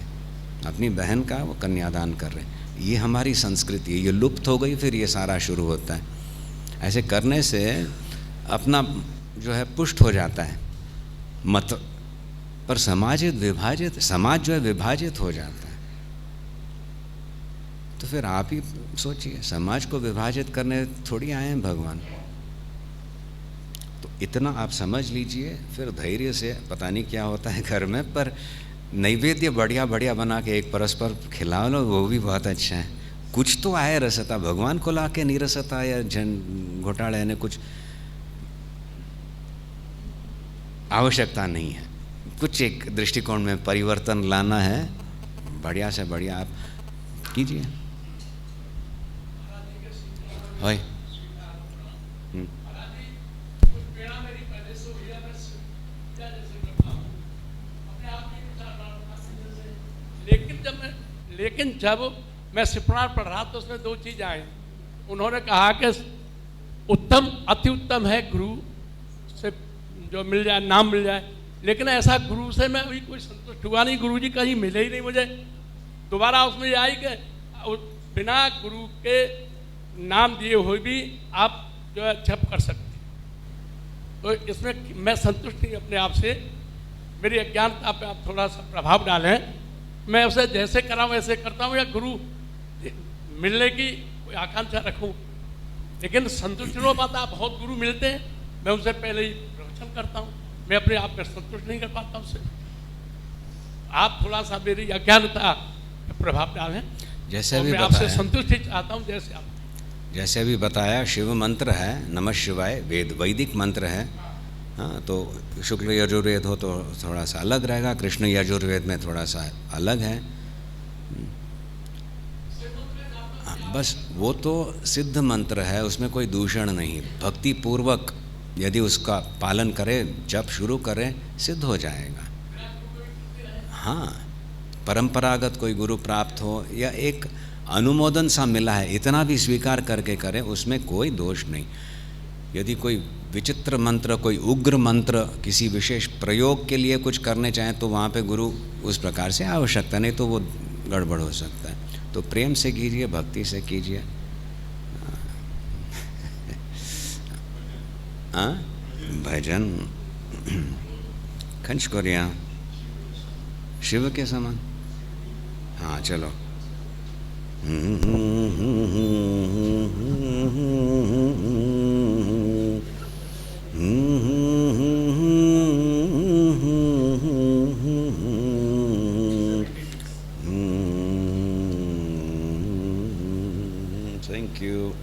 अपनी बहन का वो कन्यादान कर रहे हैं। ये हमारी संस्कृति है, ये लुप्त हो गई, फिर ये सारा शुरू होता है। ऐसे करने से अपना जो है पुष्ट हो जाता है मत, पर समाज जो है विभाजित हो जाता है। तो फिर आप ही सोचिए, समाज को विभाजित करने थोड़ी आए हैं भगवान। तो इतना आप समझ लीजिए, फिर धैर्य से, पता नहीं क्या होता है घर में, पर नैवेद्य बढ़िया बढ़िया बना के एक परस्पर खिला लो, वो भी बहुत अच्छा है। कुछ तो आए रसता, भगवान को ला के नहीं रसता या घोटाले ने कुछ आवश्यकता नहीं है। कुछ एक दृष्टिकोण में परिवर्तन लाना है, बढ़िया से बढ़िया आप कीजिए। होय लेकिन जब मैं सिपणार पढ़ रहा तो उसमें दो चीज़ आए। उन्होंने कहा कि उत्तम अति उत्तम है गुरु से जो मिल जाए, नाम मिल जाए, लेकिन ऐसा गुरु से मैं अभी कोई संतुष्ट हुआ नहीं, गुरु जी कहीं मिले ही नहीं मुझे। दोबारा उसमें ये आई कि बिना गुरु के नाम दिए हुए भी आप जो है जप कर सकते। तो इसमें मैं संतुष्ट नहीं अपने आप से, मेरी अज्ञानता पे आप थोड़ा सा प्रभाव डालें। मैं उसे जैसे करा वैसे करता हूँ, या गुरु मिलने की कोई आकांक्षा रखूँ, लेकिन संतुष्ट नहीं हो पाता। बहुत गुरु मिलते हैं, मैं उनसे पहले ही प्रवचन करता हूँ, मैं अपने आप में संतुष्ट नहीं कर पाता उससे। आप थोड़ा सा मेरी अज्ञानता प्रभाव डालें। जैसे अभी मैं आपसे संतुष्टि चाहता हूँ, जैसे अभी बताया, शिव मंत्र है नमः शिवाय, वैदिक मंत्र है। हाँ, तो शुक्ल यजुर्वेद हो तो थोड़ा सा अलग रहेगा, कृष्ण यजुर्वेद में थोड़ा सा अलग है। बस वो तो सिद्ध मंत्र है, उसमें कोई दूषण नहीं। भक्ति पूर्वक यदि उसका पालन करें, जब शुरू करें, सिद्ध हो जाएगा। हाँ, परंपरागत कोई गुरु प्राप्त हो या एक अनुमोदन सा मिला है, इतना भी स्वीकार करके करें, उसमें कोई दोष नहीं। यदि कोई विचित्र मंत्र, कोई उग्र मंत्र किसी विशेष प्रयोग के लिए कुछ करने चाहें तो वहाँ पे गुरु उस प्रकार से आवश्यकता, नहीं तो वो गड़बड़ हो सकता है। तो प्रेम से कीजिए, भक्ति से कीजिए। हाँ, भजन खंच कोरिया शिव के समान। हाँ चलो। Thank you.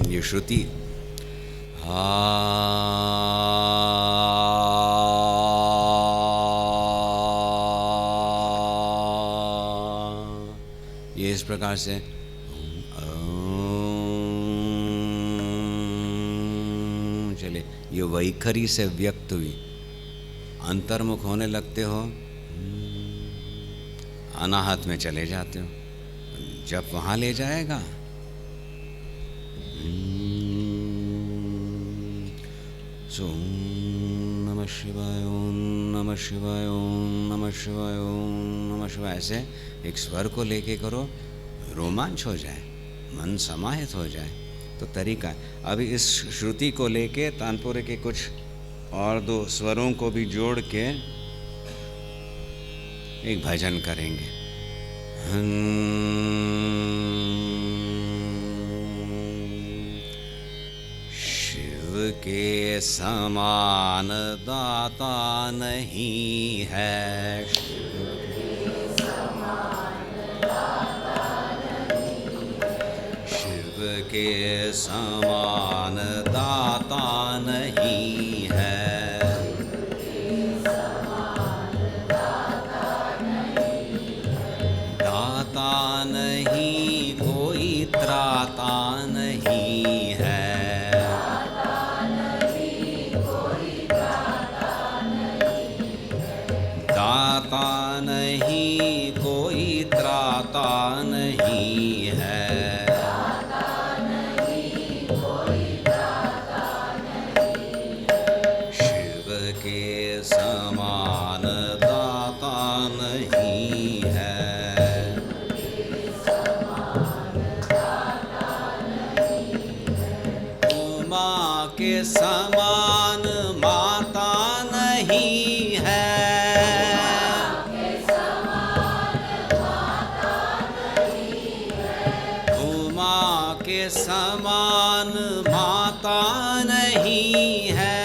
ये श्रुति ये इस प्रकार से चलिए, ये वैखरी से व्यक्त हुई, अंतर्मुख होने लगते हो, अनाहत में चले जाते हो। जब वहाँ ले जाएगा सो नमः शिवाय, ओम नमः शिवाय, ओम नमः शिवाय, ओम नमः शिवाय, ऐसे एक स्वर को लेके करो, रोमांच हो जाए, मन समाहित हो जाए, तो तरीका है। अभी इस श्रुति को लेके तानपुरे के कुछ और 2 स्वरों को भी जोड़ के एक भजन करेंगे। शिव के समान दाता नहीं है, शिव के समान दाता नहीं है, दाता नहीं कोई त्राता नहीं है, दाता नहीं कोई त्राता नहीं है, शिव के समान दाता नहीं है, उमा के समान माता नहीं है, उमा के समान माता नहीं है,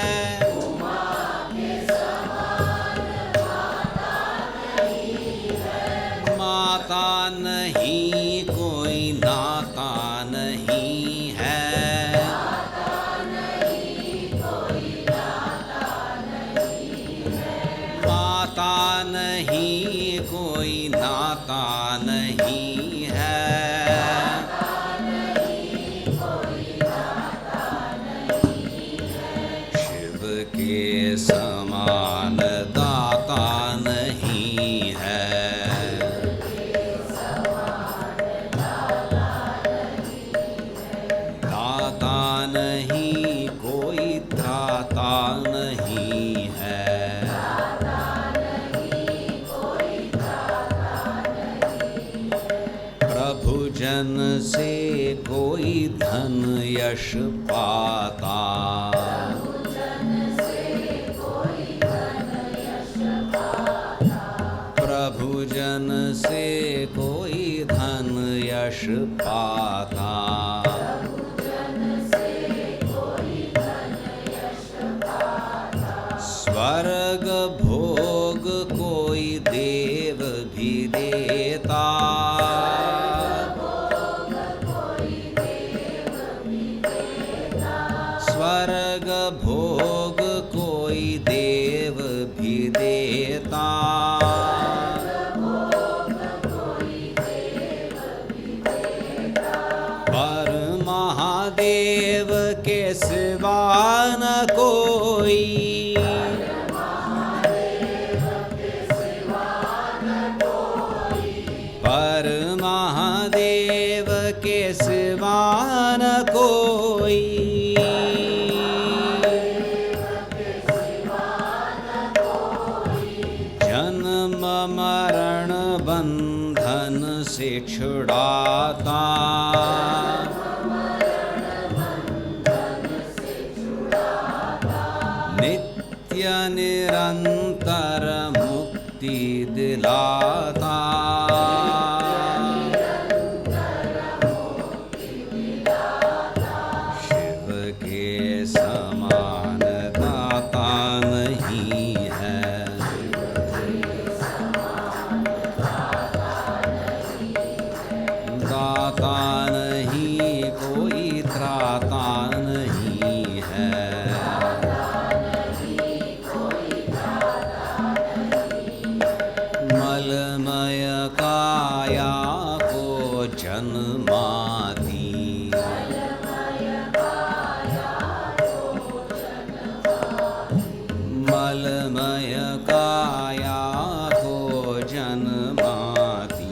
माता नहीं कोई नाता नहीं है, माता नहीं कोई नाता नहीं है, शिव के समान दाता नहीं है, दाता नहीं कोई त्राता नहीं है, प्रभु जन से कोई धन यश पाता, प्रभु जन से कोई धन यश पाता, स्वर्ग भोग कोई देव भी देता, स्वर्ग भोग कोई देव भी देता, पर महादेव के सिवा न कोई, पर महादेव के सिवा न कोई, जन्म मरण बंधन से छुड़ाता, नित्य निरंतर मुक्ति दिलाता, मलमय काया को जन्माती,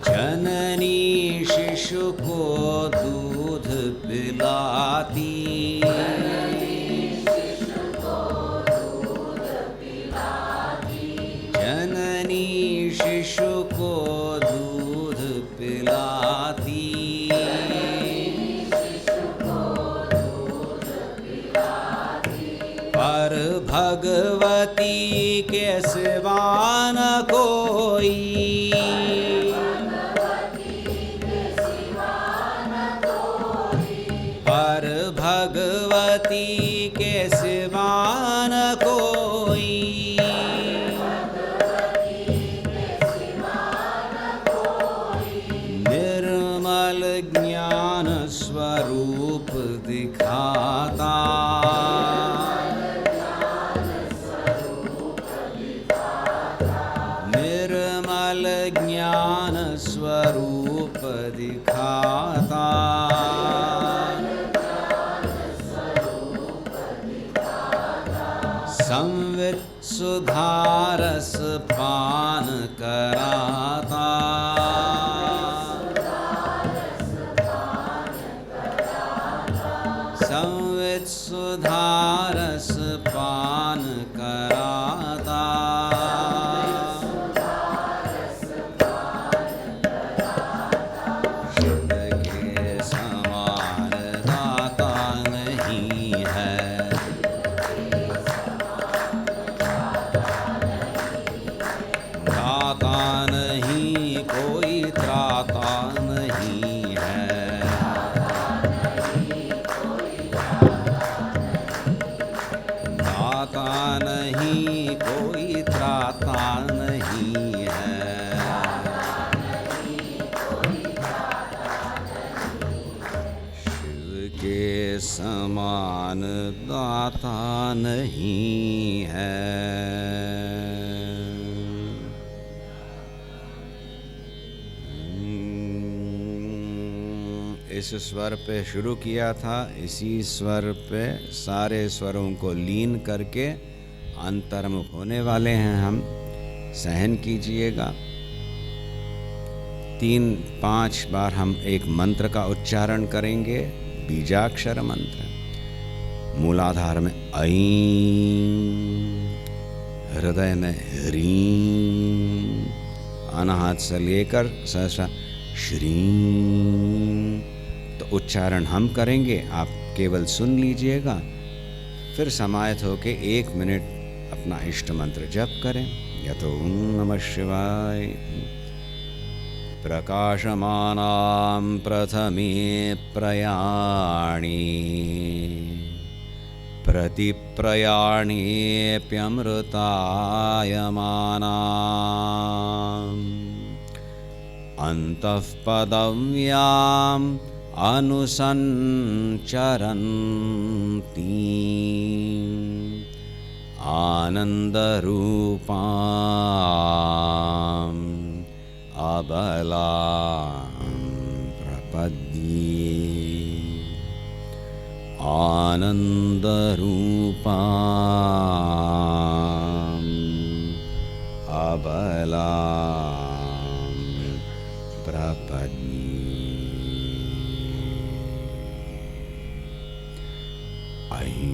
जननी शिशु को दूध पिलाती, जननी शिशु को दूध पिलाती, पर भगवती के सिवा न कोई, पर भगवती के सिवा न कोई, निर्मल ज्ञान स्वरूप दिखाता, निर्मल ज्ञान स्वरूप दिखाता, संवित सुधारस पान कराता, संवित सुधारस पान कराता, शिव के समान दाता नहीं है, दाता नहीं कोई त्राता नहीं है, दाता नहीं कोई त्राता नहीं है, शिव के समान दाता नहीं है। इस स्वर पे शुरू किया था, इसी स्वर पे सारे स्वरों को लीन करके अंतर्मुख होने वाले हैं हम। सहन कीजिएगा। 3-5 बार हम एक मंत्र का उच्चारण करेंगे, बीजाक्षर मंत्र। मूलाधार में ऐं, हृदय में ह्रीं, अनाहत से लेकर सहसा श्रीं। तो उच्चारण हम करेंगे, आप केवल सुन लीजिएगा। फिर समाहित होके 1 मिनट अपना इष्ट मंत्र जप करें। यतो ओम नमः शिवाय। प्रकाशमानां प्रथमे प्रयाणे, प्रतिप्रयाणेऽप्यमृतायमानाम्, अन्तः पदव्याम् अनुसञ्चरन्ती, आनन्दरूपाम् अबलां प्रपद्ये, आनन्दरूपाम् अबलां प्रपद्ये। ऐं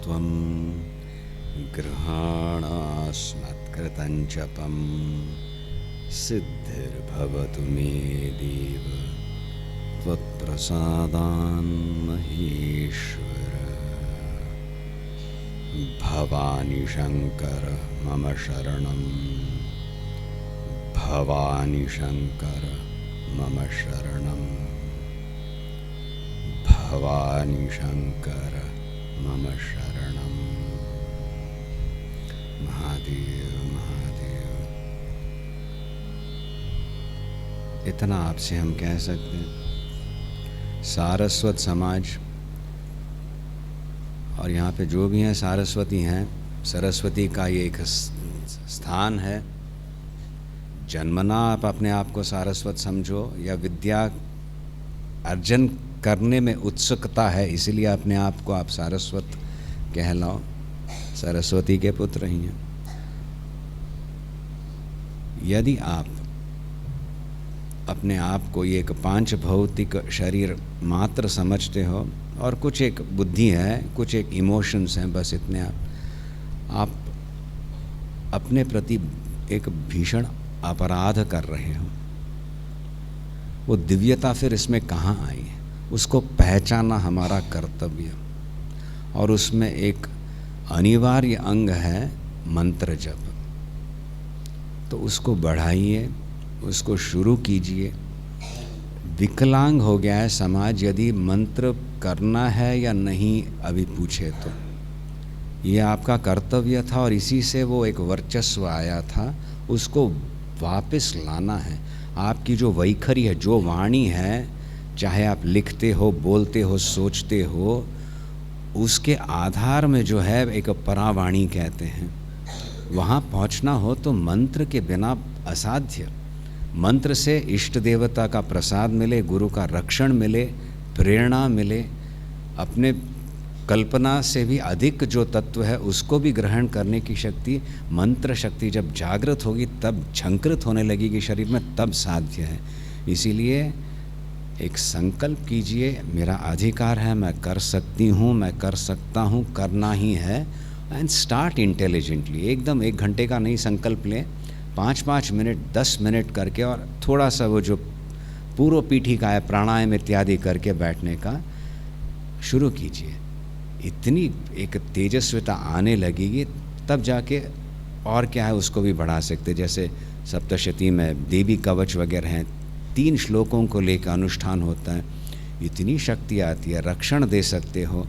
त्वं गृहाणास्मत्कृतं जपं सिद्धिर्भवतु मे देव त्वत्प्रसादान्महेश्वर। भवानी शंकर मम शरणं, भवानी शंकर मम शरणं, भवानी शंकर मम शरणं। महादेव महादेव। इतना आपसे हम कह सकते हैं। सारस्वत समाज और यहाँ पे जो भी हैं सारस्वती हैं, सरस्वती का ये एक स्थान है। जन्मना आप अपने आप को सारस्वत समझो या विद्या अर्जन करने में उत्सुकता है इसलिए अपने आप को आप सारस्वत कहलाओ, सरस्वती के पुत्र ही हैं। यदि आप अपने आप को ये एक पांच भौतिक शरीर मात्र समझते हो और कुछ एक बुद्धि है, कुछ एक इमोशंस हैं, बस इतने आप अपने प्रति एक भीषण अपराध कर रहे हो। वो दिव्यता फिर इसमें कहाँ आई है, उसको पहचाना हमारा कर्तव्य। और उसमें एक अनिवार्य अंग है मंत्र जप। तो उसको बढ़ाइए, उसको शुरू कीजिए। विकलांग हो गया है समाज यदि मंत्र करना है या नहीं अभी पूछे तो। ये आपका कर्तव्य था और इसी से वो एक वर्चस्व आया था, उसको वापस लाना है। आपकी जो वैखरी है, जो वाणी है, चाहे आप लिखते हो, बोलते हो, सोचते हो, उसके आधार में जो है एक परावाणी कहते हैं, वहाँ पहुँचना हो तो मंत्र के बिना असाध्य। मंत्र से इष्ट देवता का प्रसाद मिले, गुरु का रक्षण मिले, प्रेरणा मिले, अपने कल्पना से भी अधिक जो तत्व है उसको भी ग्रहण करने की शक्ति, मंत्र शक्ति जब जागृत होगी तब झंकृत होने लगेगी शरीर में, तब साध्य है। इसीलिए एक संकल्प कीजिए, मेरा अधिकार है, मैं कर सकती हूँ, मैं कर सकता हूँ, करना ही है। And start intelligently. एकदम 1 घंटे का नहीं संकल्प लें, 5-5 मिनट 10 मिनट करके और थोड़ा सा वो जो पूर्व पीठिका है, प्राणायाम इत्यादि करके बैठने का शुरू कीजिए। इतनी एक तेजस्विता आने लगेगी तब जाके और क्या है उसको भी बढ़ा सकते। जैसे सप्तशती में देवी कवच वगैरह हैं, 3 श्लोकों को लेकर अनुष्ठान होता है, इतनी शक्ति आती है, रक्षण दे सकते हो।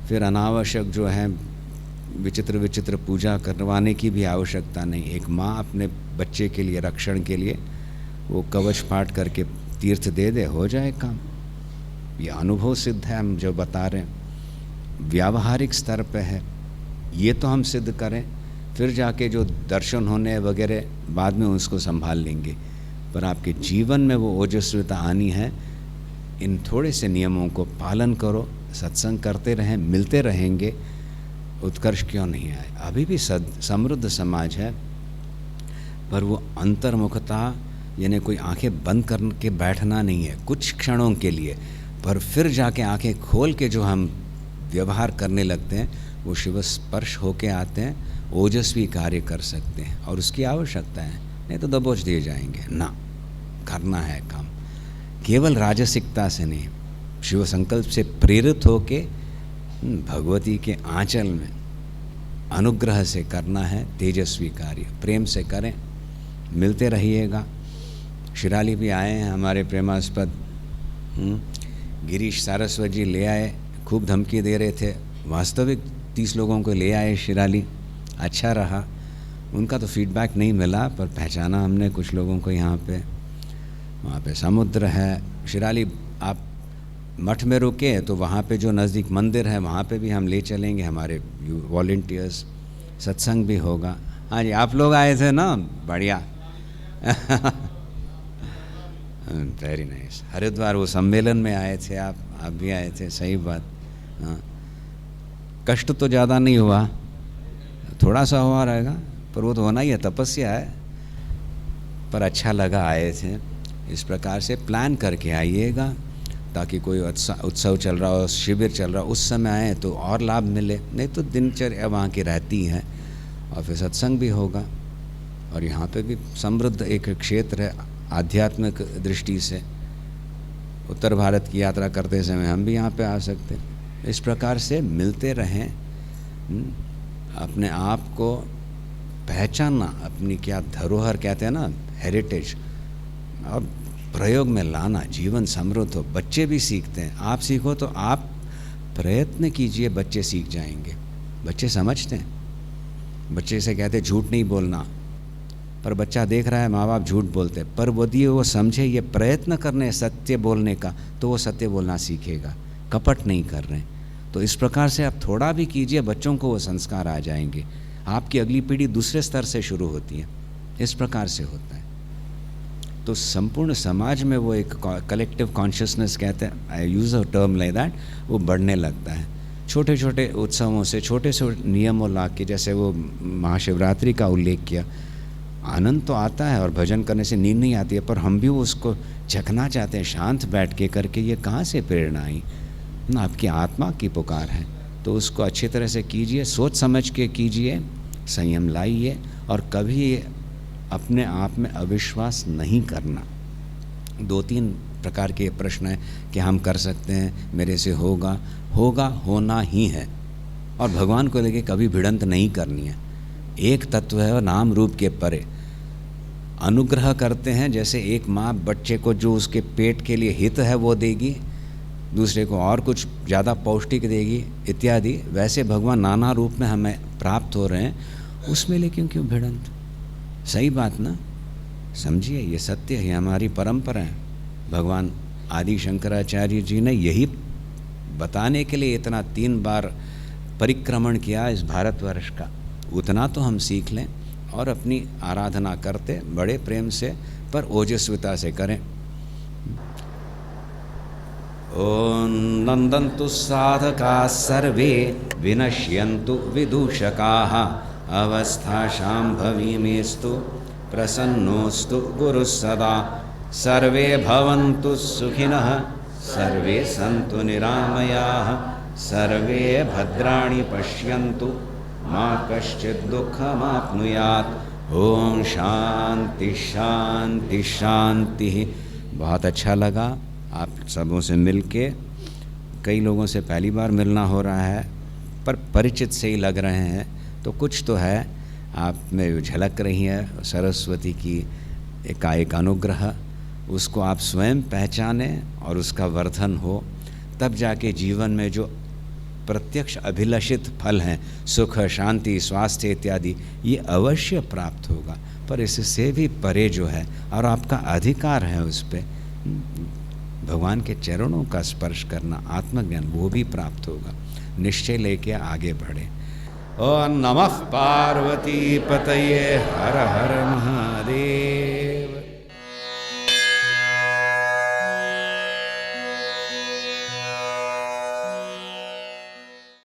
फिर अनावश्यक जो है विचित्र विचित्र पूजा करवाने की भी आवश्यकता नहीं। एक माँ अपने बच्चे के लिए रक्षण के लिए वो कवच पाठ करके तीर्थ दे दे, हो जाए काम। ये अनुभव सिद्ध है, हम जो बता रहे हैं व्यावहारिक स्तर पे है। ये तो हम सिद्ध करें, फिर जाके जो दर्शन होने वगैरह बाद में उसको संभाल लेंगे। पर आपके जीवन में वो ओजस्विता आनी है, इन थोड़े से नियमों को पालन करो, सत्संग करते रहें, मिलते रहेंगे, उत्कर्ष क्यों नहीं आए। अभी भी समृद्ध समाज है, पर वो अंतर्मुखता यानी कोई आंखें बंद करके बैठना नहीं है कुछ क्षणों के लिए, पर फिर जाके आंखें खोल के जो हम व्यवहार करने लगते हैं वो शिव स्पर्श होके आते हैं, ओजस्वी कार्य कर सकते हैं। और उसकी आवश्यकता है, नहीं तो दबोच दिए जाएंगे ना। करना है काम केवल राजसिकता से नहीं, शिव संकल्प से प्रेरित होके भगवती के आंचल में अनुग्रह से करना है। तेजस्वी कार्य प्रेम से करें, मिलते रहिएगा। शिराली भी आए हैं हमारे प्रेमास्पद, गिरीश सारस्वत जी ले आए, खूब धमकी दे रहे थे, वास्तविक 30 लोगों को ले आए शिराली, अच्छा रहा। उनका तो फीडबैक नहीं मिला, पर पहचाना हमने कुछ लोगों को। यहाँ पे वहाँ पे समुद्र है। शिराली आप मठ में रुके तो वहाँ पे जो नज़दीक मंदिर है वहाँ पे भी हम ले चलेंगे, हमारे वॉलंटियर्स, सत्संग भी होगा। हाँ जी, आप लोग आए थे ना, बढ़िया। Very nice. हरिद्वार वो सम्मेलन में आए थे आप भी आए थे, सही बात। हाँ, कष्ट तो ज़्यादा नहीं हुआ, थोड़ा सा हुआ रहेगा, पर वो तो होना ही है, तपस्या है। पर अच्छा लगा आए थे। इस प्रकार से प्लान करके आइएगा, ताकि कोई उत्सव चल रहा हो, शिविर चल रहा हो, उस समय आए तो और लाभ मिले, नहीं तो दिनचर्या वहाँ की रहती है और फिर सत्संग भी होगा। और यहाँ पे भी समृद्ध एक क्षेत्र है आध्यात्मिक दृष्टि से। उत्तर भारत की यात्रा करते समय हम भी यहाँ पे आ सकते हैं। इस प्रकार से मिलते रहें, अपने आप को पहचानना, अपनी क्या धरोहर कहते हैं ना, हेरिटेज, और प्रयोग में लाना, जीवन समृद्ध हो। बच्चे भी सीखते हैं, आप सीखो तो आप प्रयत्न कीजिए, बच्चे सीख जाएंगे। बच्चे समझते हैं, बच्चे से कहते झूठ नहीं बोलना, पर बच्चा देख रहा है माँ बाप झूठ बोलते, पर यदि वो समझे ये प्रयत्न करने सत्य बोलने का, तो वो सत्य बोलना सीखेगा, कपट नहीं कर रहे। तो इस प्रकार से आप थोड़ा भी कीजिए, बच्चों को वो संस्कार आ जाएंगे। आपकी अगली पीढ़ी दूसरे स्तर से शुरू होती है, इस प्रकार से होता है। तो संपूर्ण समाज में वो एक कलेक्टिव कॉन्शियसनेस कहते हैं, I use a term like that, वो बढ़ने लगता है। छोटे छोटे उत्सवों से, छोटे से नियमों ला के, जैसे वो महाशिवरात्रि का उल्लेख किया, आनंद तो आता है और भजन करने से नींद नहीं आती है, पर हम भी उसको चखना चाहते हैं शांत बैठ के करके। ये कहाँ से प्रेरणा आई ना, आपकी आत्मा की पुकार है। तो उसको अच्छी तरह से कीजिए, सोच समझ के कीजिए, संयम लाइए, और कभी अपने आप में अविश्वास नहीं करना। 2-3 प्रकार के प्रश्न हैं कि हम कर सकते हैं, मेरे से होगा, होना ही है। और भगवान को लेके कभी भिड़ंत नहीं करनी है। एक तत्व है और नाम रूप के परे। अनुग्रह करते हैं, जैसे एक माँ बच्चे को जो उसके पेट के लिए हित है वो देगी, दूसरे को और कुछ ज़्यादा पौष्टिक देगी इत्यादि, वैसे भगवान नाना रूप में हमें प्राप्त हो रहे हैं, उसमें लेकिन क्यों भिड़ंत? सही बात ना, समझिए, ये सत्य है, हमारी परंपरा है। भगवान आदि शंकराचार्य जी ने यही बताने के लिए इतना 3 बार परिक्रमण किया इस भारतवर्ष का। उतना तो हम सीख लें और अपनी आराधना करते बड़े प्रेम से, पर ओजस्विता से करें। ओम नंदन्तु साधका सर्वे विनश्यन्तु विदूषकाः अवस्था शाम्भवी मेस्तु प्रसन्नोस्तु गुरुः सदा। सर्वे भवन्तु सुखिनः सर्वे सन्तु निरामयाः सर्वे भद्राणि पश्यन्तु माँ कश्चित् दुःखमाप्नुयात्। ओम शांति शांति शांति। बहुत अच्छा लगा आप सबों से मिलके। कई लोगों से पहली बार मिलना हो रहा है, पर परिचित से ही लग रहे हैं, तो कुछ तो है आप में झलक रही है सरस्वती की एकाएक अनुग्रह। उसको आप स्वयं पहचानें और उसका वर्धन हो, तब जाके जीवन में जो प्रत्यक्ष अभिलषित फल हैं, सुख, शांति, स्वास्थ्य इत्यादि, ये अवश्य प्राप्त होगा। पर इससे भी परे जो है, और आपका अधिकार है उस पर, भगवान के चरणों का स्पर्श करना, आत्मज्ञान, वो भी प्राप्त होगा। निश्चय लेके आगे बढ़े। ओम नमः पार्वती पतये, हर हर महादेव।